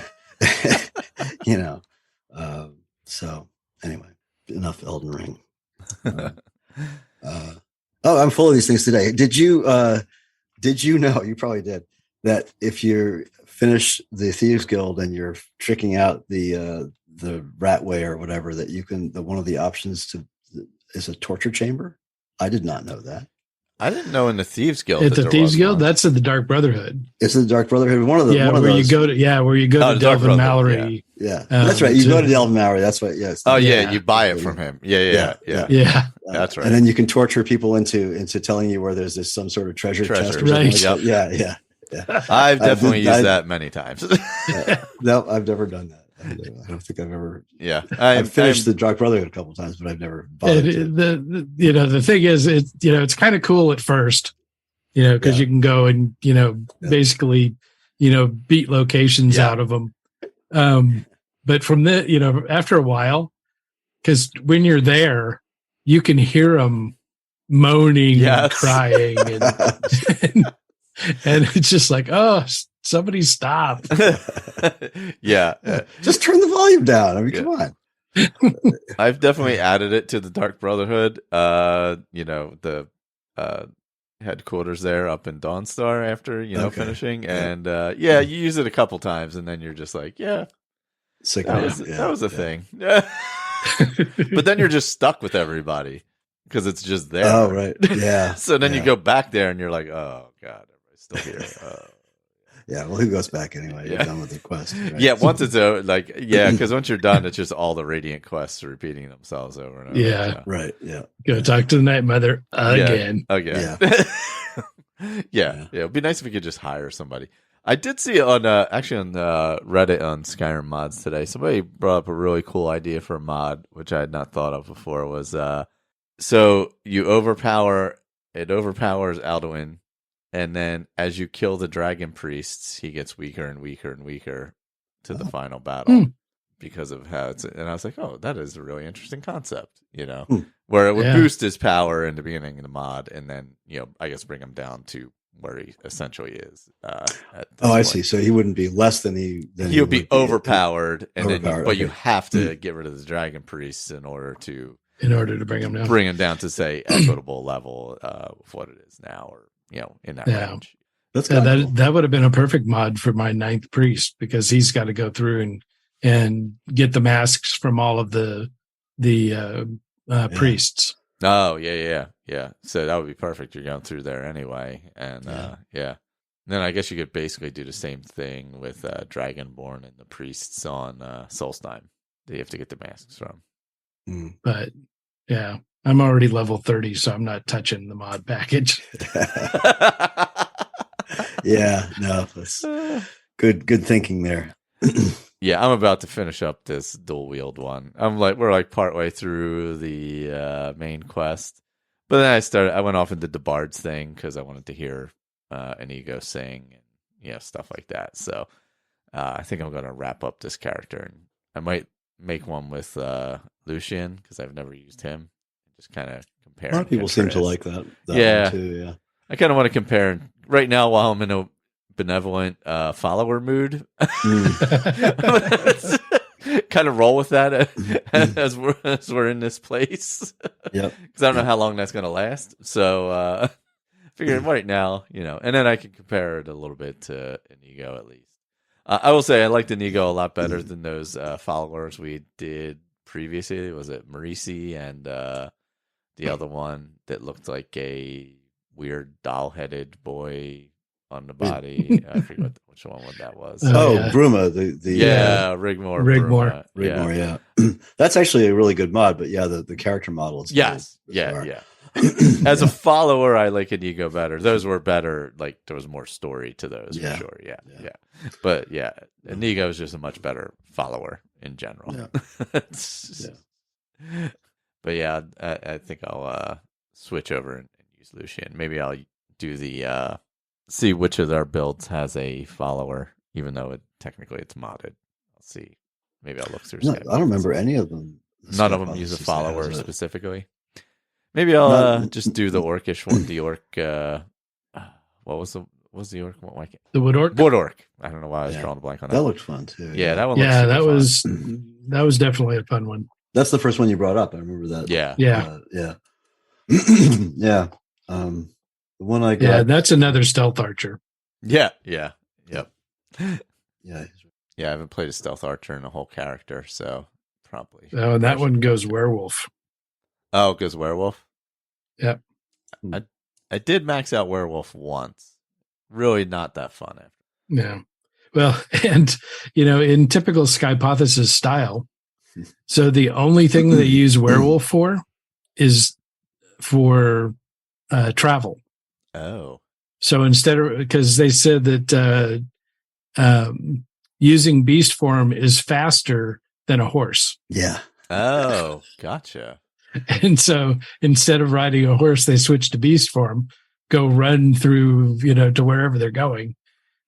So anyway, enough Elden Ring. I'm full of these things today. Did you know, you probably did, that if you finish the Thieves Guild and you're tricking out the Ratway or whatever, that one of the options is a torture chamber? I did not know that. I didn't know in the Thieves Guild. At the Thieves Guild, that's in the Dark Brotherhood. It's in the Dark Brotherhood. One of those. Where you go to Delvin Mallory. Yeah. That's right. You go to Delvin Mallory. That's right. Yes. Oh yeah, you buy it from him. Yeah. That's right. And then you can torture people into telling you where there's some sort of treasure chest. Right. Like yeah. I've definitely used that many times. No, I've never done that. I don't think I've ever. Yeah, I've finished the Dark Brotherhood a couple of times, but I've never. The thing is, it's kind of cool at first, because you can go and basically beat locations out of them. But from after a while, because when you're there, you can hear them moaning and crying, and it's just like, oh, somebody stop. Yeah. Just turn the volume down. I mean, come on. I've definitely added it to the Dark Brotherhood. The headquarters there up in Dawnstar after, finishing. And you use it a couple times and then you're just like, that was a thing. But then you're just stuck with everybody because it's just there. Oh, right. Yeah. So then you go back there and you're like, oh, God, everybody's still here. Yeah, well, who goes back anyway? You're done with the quest. Right? Yeah, once it's over, because once you're done, it's just all the Radiant quests repeating themselves over and over. Yeah, so. Right. Yeah. Go talk to the Night Mother again. Yeah. Yeah. It'd be nice if we could just hire somebody. I did see on Reddit on Skyrim mods today, somebody brought up a really cool idea for a mod, which I had not thought of before. Was so it overpowers Alduin. And then as you kill the dragon priests, he gets weaker and weaker and weaker to the final battle because of how it's. And I was like, oh, that is a really interesting concept, where it would boost his power in the beginning of the mod and then, I guess bring him down to where he essentially is. I see. So he wouldn't be less than he would be overpowered. But you have to get rid of the dragon priests in order to bring him down to say equitable level of what it is now, or in that range. That's cool. That would have been a perfect mod for my 9th priest, because he's got to go through and get the masks from all of the priests. Oh yeah. So that would be perfect. You're going through there anyway, and And then I guess you could basically do the same thing with Dragonborn and the priests on Solstheim that you have to get the masks from. But yeah. I'm already level 30, so I'm not touching the mod package. Yeah, no, that's good thinking there. Yeah, I'm about to finish up this dual wield one. We're partway through the main quest, but then I went off and did the Bard's thing because I wanted to hear Inigo sing and stuff like that. So I think I'm going to wrap up this character, and I might make one with Lucian because I've never used him. Just kind of compare. A lot of people seem to like that one too, yeah. I kind of want to compare right now while I'm in a benevolent follower mood. Kind of roll with that as we're in this place. Yep. Because I don't know how long that's going to last. So figuring right now, and then I can compare it a little bit to Inigo at least. I will say I liked Inigo a lot better than those followers we did previously. Was it Marisi and the other one that looked like a weird doll-headed boy on the body? I forget which one that was. Bruma, Rigmor. Rigmor, yeah. That's actually a really good mod, but the character model is yeah. As a follower, I like Inigo better. Those were better. There was more story to those for sure. Yeah. But Inigo is just a much better follower in general. But I think I'll switch over and use Lucian. Maybe I'll do the see which of our builds has a follower, even though technically it's modded. I'll see. Maybe I'll look through. I don't remember any of them. None of them use a follower specifically. Maybe I'll just do the orcish one. The orc. What was the orc? The wood orc. Wood orc. I don't know why I was drawing a blank on that. That looked fun too. Yeah, that one. That was definitely a fun one. That's the first one you brought up. I remember that. Yeah. Yeah. The one I got. Yeah, that's another stealth archer. Yep. Yeah. I haven't played a stealth archer in a whole character, so probably. Oh, and that one goes werewolf. Oh, it goes werewolf? Yep. I did max out werewolf once. Really not that fun after. Yeah. Well, and, in typical Skypothesis style, so the only thing they use werewolf for is for travel. Oh. So because they said that using beast form is faster than a horse. Yeah. Oh, gotcha. And so instead of riding a horse, they switch to beast form, go run through, to wherever they're going,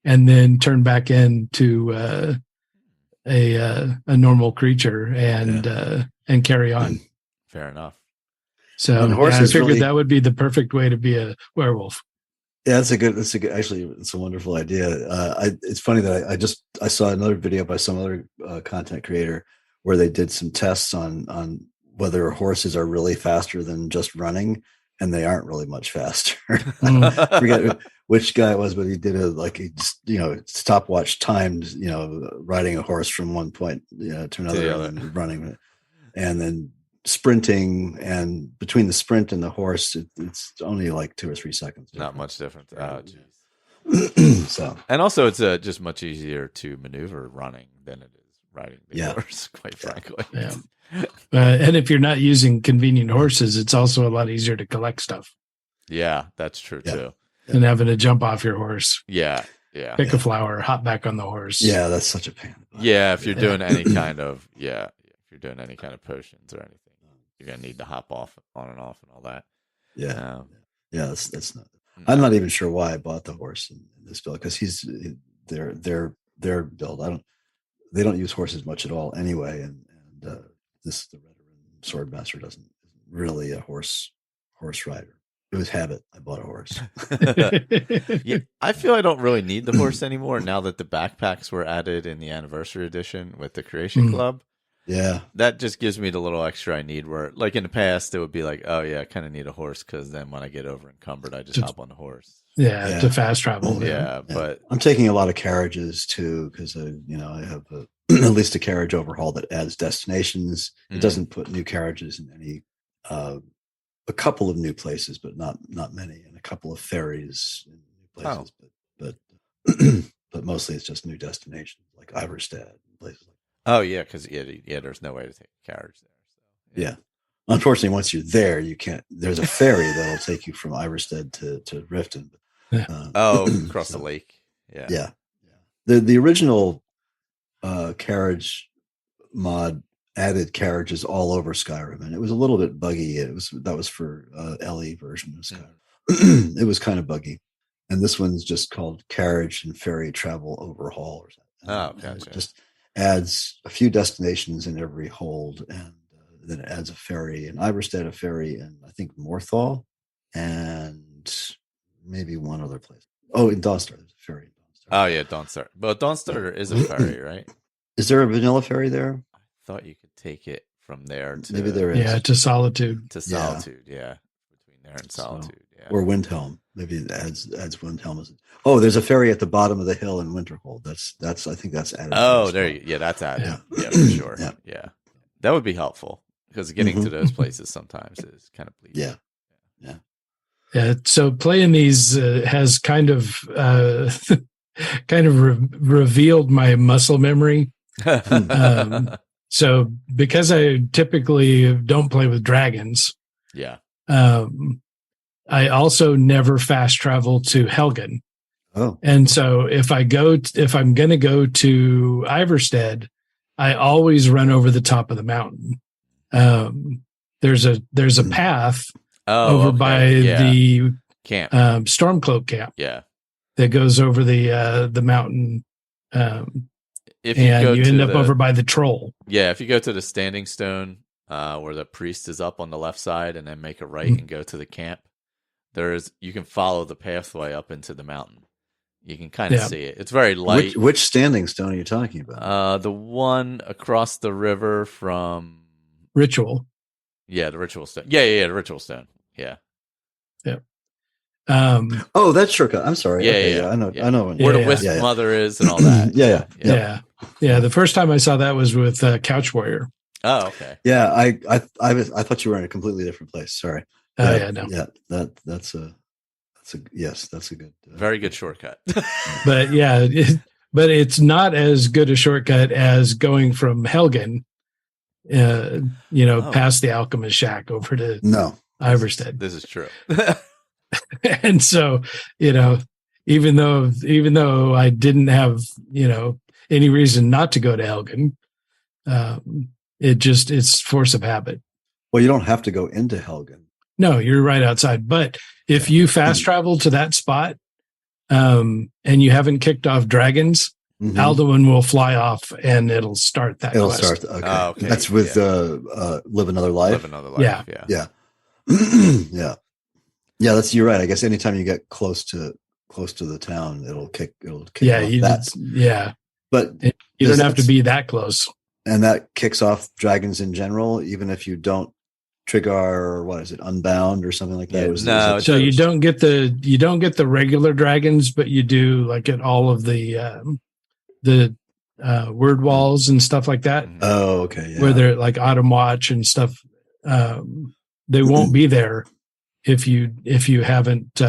and then turn back into a normal creature and carry on. Fair enough. So I figured that would be the perfect way to be a werewolf. Yeah, that's a good. Actually, it's a wonderful idea. It's funny that I saw another video by some other content creator where they did some tests on whether horses are really faster than just running, and they aren't really much faster. I forget which guy it was, but he did stopwatch timed, riding a horse from one point to another and running, and then sprinting, and between the sprint and the horse, it's only like 2 or 3 seconds. Not much difference. Oh, geez. So, and also it's just much easier to maneuver running than it is riding the horse, quite frankly. Yeah. And if you're not using convenient horses, it's also a lot easier to collect stuff. Yeah, that's true too. Than having to jump off your horse. Yeah. Pick a flower, hop back on the horse. Yeah, that's such a pain. Yeah, if you're doing any kind of potions or anything, you're gonna need to hop off on and off and all that. Yeah, that's not. I'm not even sure why I bought the horse in this build, because their build. They don't use horses much at all anyway, and the veteran swordmaster isn't really a horse rider. It was habit. I bought a horse. Yeah, I feel I don't really need the horse anymore now that the backpacks were added in the anniversary edition with the Creation Club. Yeah. That just gives me the little extra I need, where like in the past it would be like, oh yeah, I kind of need a horse because then when I get over encumbered, I just hop on the horse. Yeah, to fast travel. Yeah, but I'm taking a lot of carriages too, because I have at least a carriage overhaul that adds destinations. It doesn't put new carriages in any a couple of new places, but not many, and a couple of ferries in new places. But mostly it's just new destinations like Iverstead and places like that. Oh yeah, because there's no way to take a carriage there. So, yeah. Unfortunately, once you're there, you can't. There's a ferry that'll take you from Iverstead to Riften. Across the lake. Yeah. The original carriage mod added carriages all over Skyrim, and it was a little bit buggy. That was for LE version of Skyrim. It was kind of buggy, and this one's just called Carriage and Ferry Travel Overhaul or something. Gotcha. It just adds a few destinations in every hold, and then it adds a ferry in Iverstead, a ferry in I think Morthal, and maybe one other place. Oh, in Dawnstar, there's a ferry in Dawnstar. Oh yeah, Dawnstar. But Dawnstar is a ferry, right? Is there a vanilla ferry there? I thought you could take it from there to maybe there is. Yeah, to Solitude. Yeah. Between there and Solitude. Yeah. Or Windhelm. Maybe it adds Windhelm. Oh, there's a ferry at the bottom of the hill in Winterhold. That's I think that's added. Oh, there you. Yeah, that's added. Yeah, for sure. Yeah. That would be helpful because getting to those places sometimes is kind of bleeding. Yeah. So playing these has kind of revealed my muscle memory. So because I typically don't play with dragons, I also never fast travel to Helgen. Oh, and so if I'm going to go to Iverstead, I always run over the top of the mountain. There's a path by the camp, Stormcloak camp. Yeah, that goes over the mountain. If you end up over by the troll. Yeah, if you go to the Standing Stone, where the priest is up on the left side, and then make a right and go to the camp, you can follow the pathway up into the mountain. You can kind of see it. It's very light. Which Standing Stone are you talking about? The one across the river from Ritual. Yeah, the Ritual Stone. Yeah, the Ritual Stone. Yeah. That's shortcut. I'm sorry. Yeah. I know. Where the Wisp Mother is and all that. Yeah. The first time I saw that was with Couch Warrior. Oh, okay. Yeah, I thought you were in a completely different place. Sorry. No. Yeah, that's a good, very good shortcut. But but it's not as good a shortcut as going from Helgen, past the Alchemist Shack over to Iverstead. This is true. And so, even though I didn't have, any reason not to go to Helgen, it's force of habit. Well, you don't have to go into Helgen. No, you're right outside. But if you fast travel to that spot, and you haven't kicked off dragons, Alduin will fly off and it'll start that quest. Start. Okay. Oh, okay. That's with Live Another Life. Live Another Life. Yeah. Yeah, you're right. I guess anytime you get close to the town, it'll kick off that. But you don't have to be that close. And that kicks off dragons in general, even if you don't trigger, what is it, Unbound or something like that? So you don't get the regular dragons, but you do like at all of the word walls and stuff like that. Oh, okay. Yeah. Where they're like Autumn Watch and stuff. They won't be there if you haven't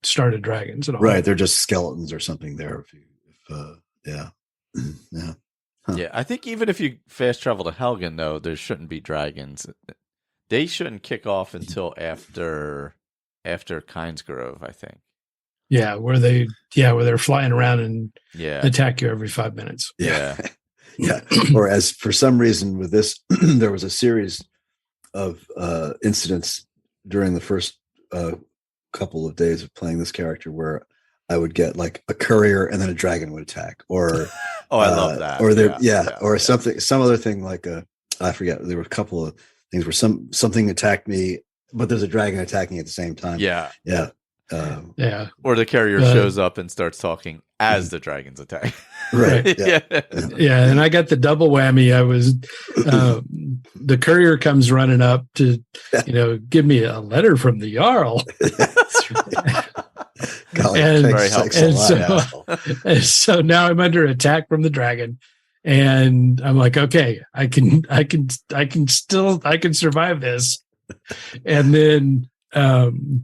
started dragons at all. Right, they're just skeletons or something there. Yeah. Yeah. Huh. Yeah, I think even if you fast travel to Helgen, though, there shouldn't be dragons. They shouldn't kick off until after Kynes Grove, I think. Yeah, where they're flying around and attack you every 5 minutes. Yeah. Yeah. Or as for some reason with this, there was a series of incidents during the first couple of days of playing this character where I would get like a courier and then a dragon would attack, or I love that. Or some other thing like I forget. There were a couple of things where something attacked me, but there's a dragon attacking at the same time. Yeah. Or the carrier shows up and starts talking as the dragons attack. Right. Yeah. And I got the double whammy. I was the courier comes running up to, give me a letter from the Jarl. Golly, and so now I'm under attack from the dragon, and I'm like, okay, I can survive this. And then the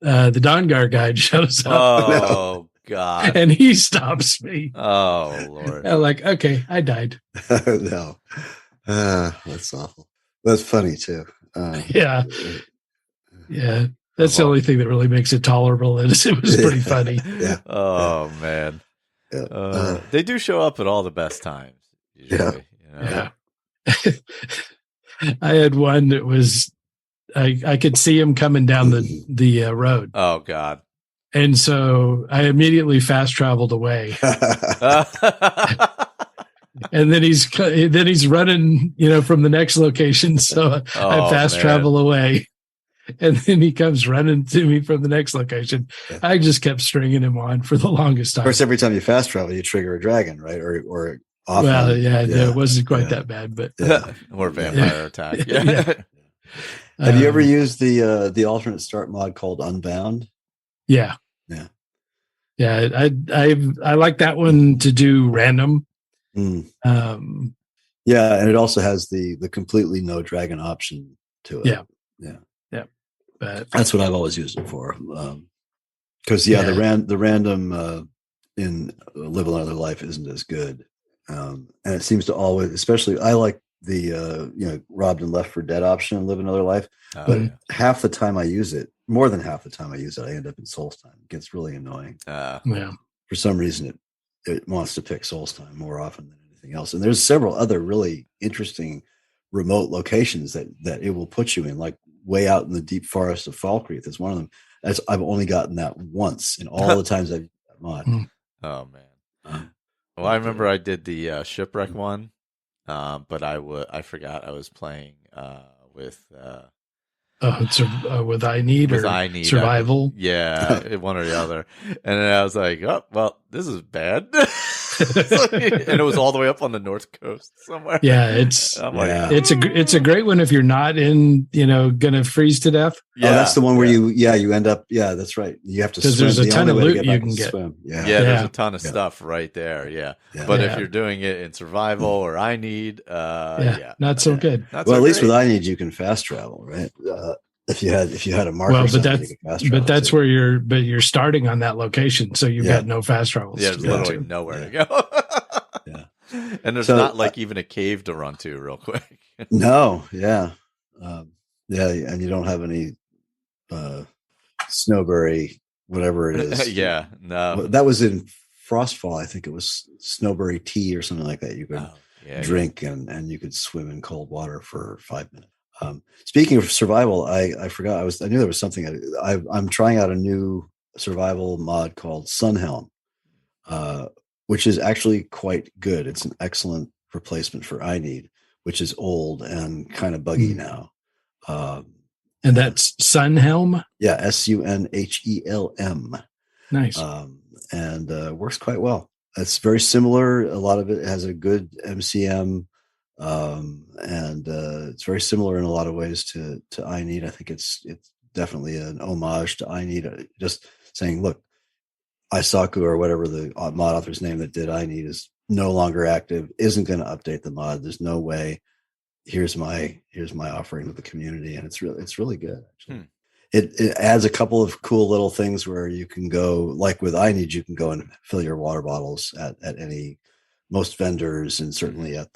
Dawnguard guy shows up. Oh God! Oh, And he stops me. Oh Lord! I'm like, okay, I died. No, that's awful. That's funny too. Yeah. That's the only thing that really makes it tolerable. It was pretty funny. Yeah. Oh man. Yeah. They do show up at all the best times. Usually, Yeah. I had one that was, I could see him coming down the road. Oh God. And so I immediately fast traveled away. And then he's running, from the next location. So I fast travel away. And then he comes running to me from the next location. Yeah. I just kept stringing him on for the longest time. Of course, every time you fast travel, you trigger a dragon, right? Or often, well, it wasn't quite that bad, but or vampire attack. Yeah. Have you ever used the alternate start mod called Unbound? Yeah. I like that one to do random. And it also has the completely no dragon option to it. Yeah. But that's what I've always used it for. Because the random in Live Another Life isn't as good, and it seems to always, especially I like the robbed and left for dead option in Live Another Life, but half the time I use it, more than half the time I use it, I end up in Souls Time. It gets really annoying. For some reason, it wants to pick Souls Time more often than anything else. And there's several other really interesting remote locations that it will put you in, like way out in the deep forest of Falkreath is one of them. I've only gotten that once in all the times I've used that mod. Oh man. Well, I remember I did the shipwreck one, but I forgot I was playing with with I Need Survival. One or the other. And then I was like, oh well, this is bad. And it was all the way up on the north coast somewhere. Yeah, it's a great one if you're not in gonna freeze to death. Yeah, that's the one where you end up. Yeah, that's right. You have to swim. There's a ton of loot you can get. There's a ton of stuff right there. Yeah. But if you're doing it in survival or I Need, not so good. At least with I Need you can fast travel, right? If you had a marker, but that's where you're starting on that location, so you've got no fast travel. Yeah, there's literally nowhere to go. And there's not like even a cave to run to real quick. No, and you don't have any snowberry, whatever it is. No, that was in Frostfall. I think it was snowberry tea or something like that. You could drink and you could swim in cold water for 5 minutes. Speaking of survival, I forgot. I knew there was something. I'm trying out a new survival mod called Sunhelm, which is actually quite good. It's an excellent replacement for I Need, which is old and kind of buggy now. And that's Sunhelm? Yeah, Sunhelm. Nice. And works quite well. It's very similar. A lot of it has a good MCM. And it's very similar in a lot of ways to I Need. I think it's definitely an homage to I Need. Just saying, look, Isaku or whatever the mod author's name that did I Need is no longer active, isn't going to update the mod. There's no way. Here's my offering to the community, and it's really good. Actually. it adds a couple of cool little things where you can go, like with iNeeds, you can go and fill your water bottles at most vendors, and certainly at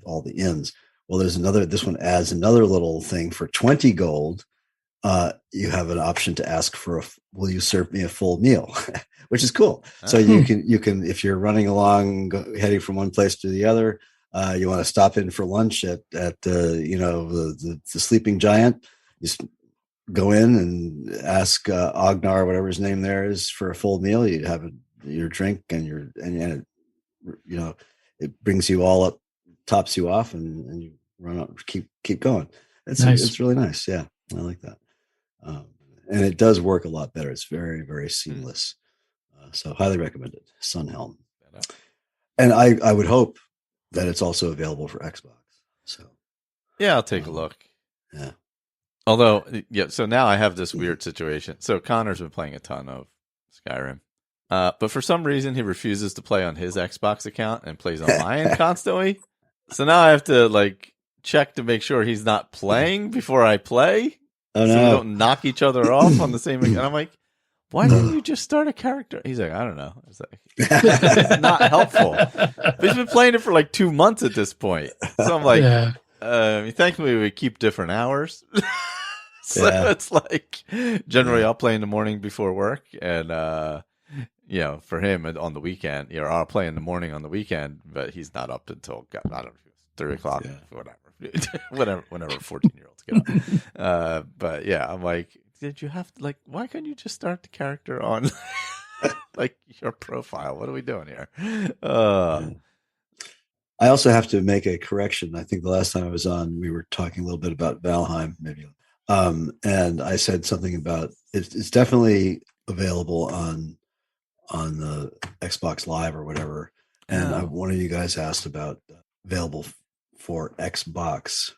all the inns. Well, this one adds another little thing for 20 gold. You have an option to ask for will you serve me a full meal, which is cool. So you can, if you're running along, heading from one place to the other, you want to stop in for lunch at the Sleeping Giant, you go in and ask Ognar, whatever his name there is, for a full meal. You have your drink and it brings you all up, tops you off, and you run up, keep going. It's really nice. Yeah, I like that. And it does work a lot better. It's very, very seamless. So highly recommended, Sunhelm. And I would hope that it's also available for Xbox. So yeah, I'll take a look. Yeah. Although, so now I have this weird situation. So Connor's been playing a ton of Skyrim. But for some reason, he refuses to play on his Xbox account and plays on mine constantly. So now I have to check to make sure he's not playing before I play. Oh, so no. we don't knock each other off on the same account. And I'm like, why didn't you just start a character? He's like, I don't know. I was like, it's not helpful. But he's been playing it for 2 months at this point. So I'm like, thankfully we keep different hours. So it's generally I'll play in the morning before work, and for him on the weekend, I'll play in the morning on the weekend, but he's not up until I don't know, 3 o'clock, whatever, whenever 14-year-olds get up. But yeah, I'm like, did you have to why couldn't you just start the character on your profile? What are we doing here? I also have to make a correction. I think the last time I was on, we were talking a little bit about Valheim, maybe. And I said something about it's definitely available on the Xbox Live or whatever. And one of you guys asked about available for Xbox,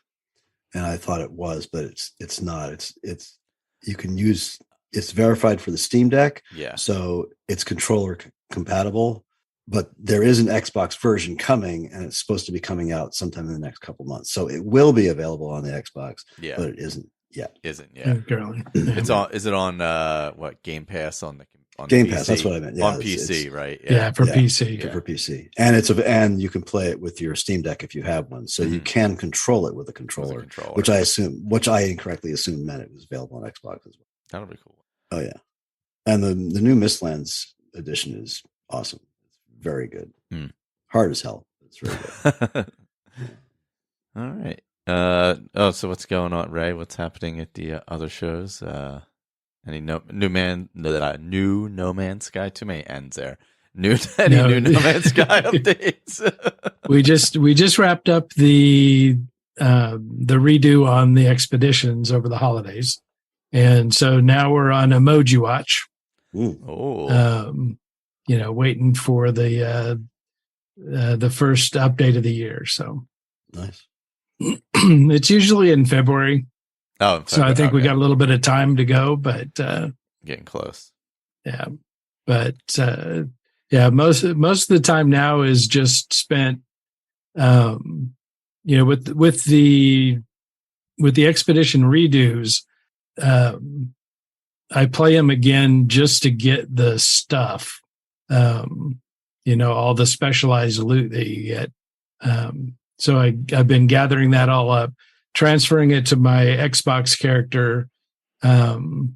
and I thought it was, but it's not. It's you can use. It's verified for the Steam Deck, so it's controller compatible. But there is an Xbox version coming, and it's supposed to be coming out sometime in the next couple months. So it will be available on the Xbox, but it isn't yet. It's on. Is it on what, Game Pass on Game PC? Pass? That's what I meant. On PC, right? For PC. For PC, and you can play it with your Steam Deck if you have one. So you can control it with a controller, which I incorrectly assumed meant it was available on Xbox as well. That'll be cool. Oh yeah, and the new Mistlands edition is awesome. It's very good. Hard as hell. It's really good. All right. So what's going on, Ray? What's happening at the other shows? Any new No Man's Sky? Too many ends there. New No Man's Sky updates? we just wrapped up the redo on the expeditions over the holidays, and so now we're on Emoji Watch. Waiting for the first update of the year. So nice. It's usually in February. So I think we got a little bit of time to go, but getting close. Yeah, but most of the time now is just spent, with the expedition redos. I play them again just to get the stuff, all the specialized loot that you get. So I've been gathering that all up, transferring it to my Xbox character, the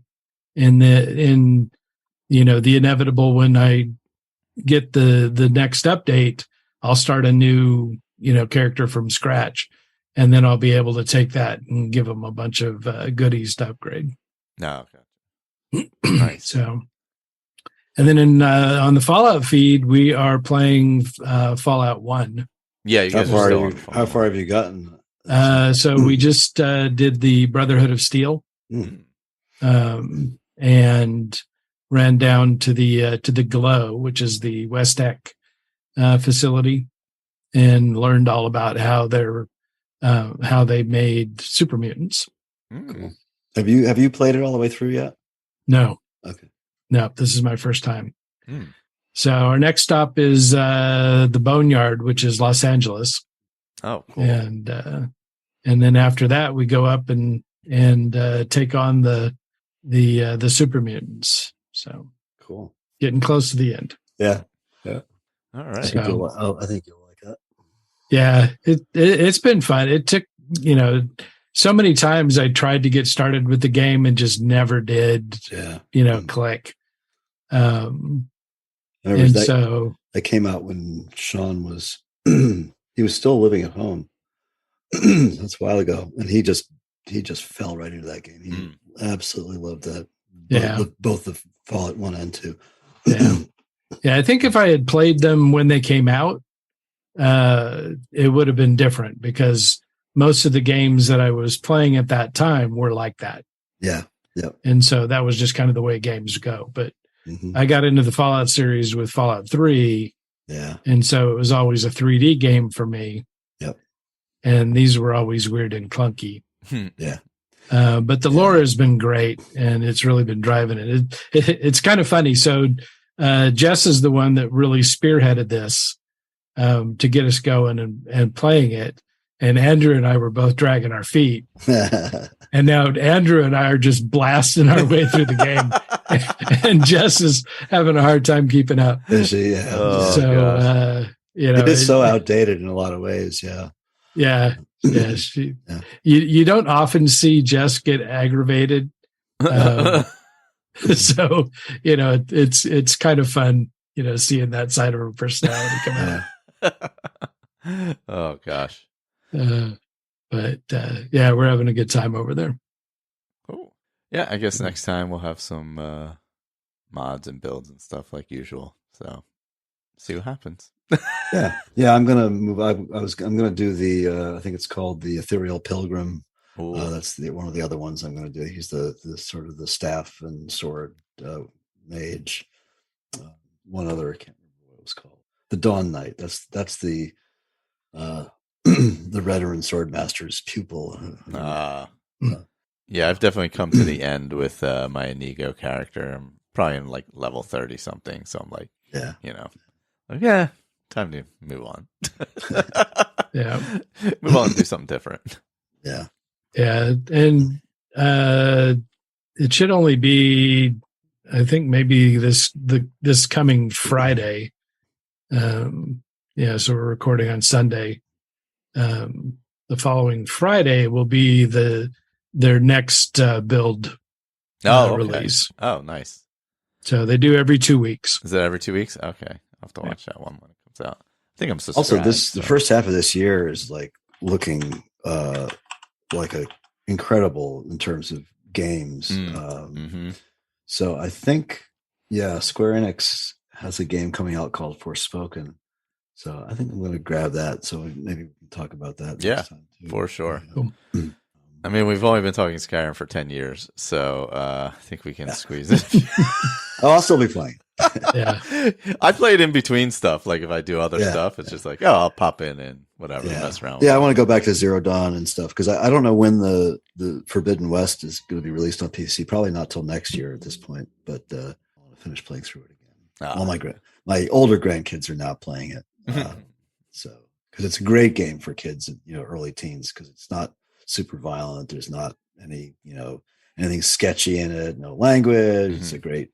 inevitable, when I get the next update, I'll start a new character from scratch, and then I'll be able to take that and give them a bunch of goodies to upgrade. Okay. Nice. So, and then on the Fallout feed, we are playing Fallout 1. Yeah, you guys how far have you gotten? So we just did the Brotherhood of Steel, and ran down to the Glow, which is the West Tech facility, and learned all about how they made super mutants. Cool. Have you played it all the way through yet? No. Okay. No, this is my first time. So our next stop is the Boneyard, which is Los Angeles. Oh, cool. And then after that, we go up and take on the the super mutants. So cool. Getting close to the end. Yeah. All right. I think you'll like that. Yeah, it's been fun. It took, so many times I tried to get started with the game and just never did. Yeah. Click. So that came out when Sean was he was still living at home. That's a while ago, and he just fell right into that game. He absolutely loved that. Yeah, both the Fallout 1 and 2. Yeah. I think if I had played them when they came out, it would have been different, because most of the games that I was playing at that time were like that. Yeah. And so that was just kind of the way games go. But I got into the Fallout series with Fallout 3. Yeah. And so it was always a 3D game for me. Yep. And these were always weird and clunky. Yeah. But the lore has been great, and it's really been driving it. It's kind of funny. So Jess is the one that really spearheaded this to get us going and playing it. And Andrew and I were both dragging our feet. And now Andrew and I are just blasting our way through the game. And Jess is having a hard time keeping up. Is she? Yeah. Oh, so, it is so outdated in a lot of ways. Yeah. Yeah. Yeah. You don't often see Jess get aggravated. So, it's kind of fun, seeing that side of her personality come out. Oh gosh. But we're having a good time over there. Cool. Yeah, I guess next time we'll have some mods and builds and stuff like usual. So see what happens. Yeah. I'm gonna move. I'm gonna do the. I think it's called the Ethereal Pilgrim. That's one of the other ones I'm gonna do. He's the sort of the staff and sword mage. One other, I can't remember what it was called. The Dawn Knight. That's the the Veteran Swordmaster's pupil. Yeah, I've definitely come to the end with my Inigo character. I'm probably in like level 30 something. So I'm like, time to move on. Move on and do something different. Yeah. And it should only be, I think, maybe this coming Friday. So we're recording on Sunday. The following Friday will be their next build release. Oh, nice. So they do every 2 weeks. Is that every 2 weeks? Okay, I'll have to watch that one when it comes out. I think I'm subscribed. Also, the first half of this year is like looking like a incredible in terms of games. So I think, Square Enix has a game coming out called Forspoken. So I think I'm going to grab that. So maybe we can talk about that next time too. For sure. Cool. I mean, we've only been talking Skyrim for 10 years, so I think we can squeeze it. I'll still be playing. I played in between stuff. Like if I do other stuff, it's just like, I'll pop in and whatever, mess around. I want to go back to Zero Dawn and stuff, because I don't know when the Forbidden West is going to be released on PC. Probably not till next year at this point, but I want to finish playing through it again. All my older grandkids are now playing it. So, because it's a great game for kids, early teens, because it's not super violent. There's not any, anything sketchy in it. No language. It's a great,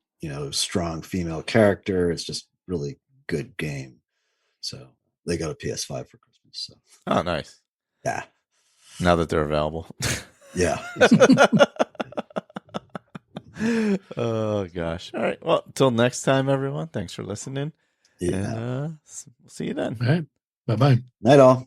strong female character. It's just really good game. So they got a PS5 for Christmas. So. Oh, nice. Yeah. Now that they're available. Yeah. Oh gosh. All right. Well, till next time, everyone. Thanks for listening. Yeah. And we'll see you then. All right. Bye-bye. Night all.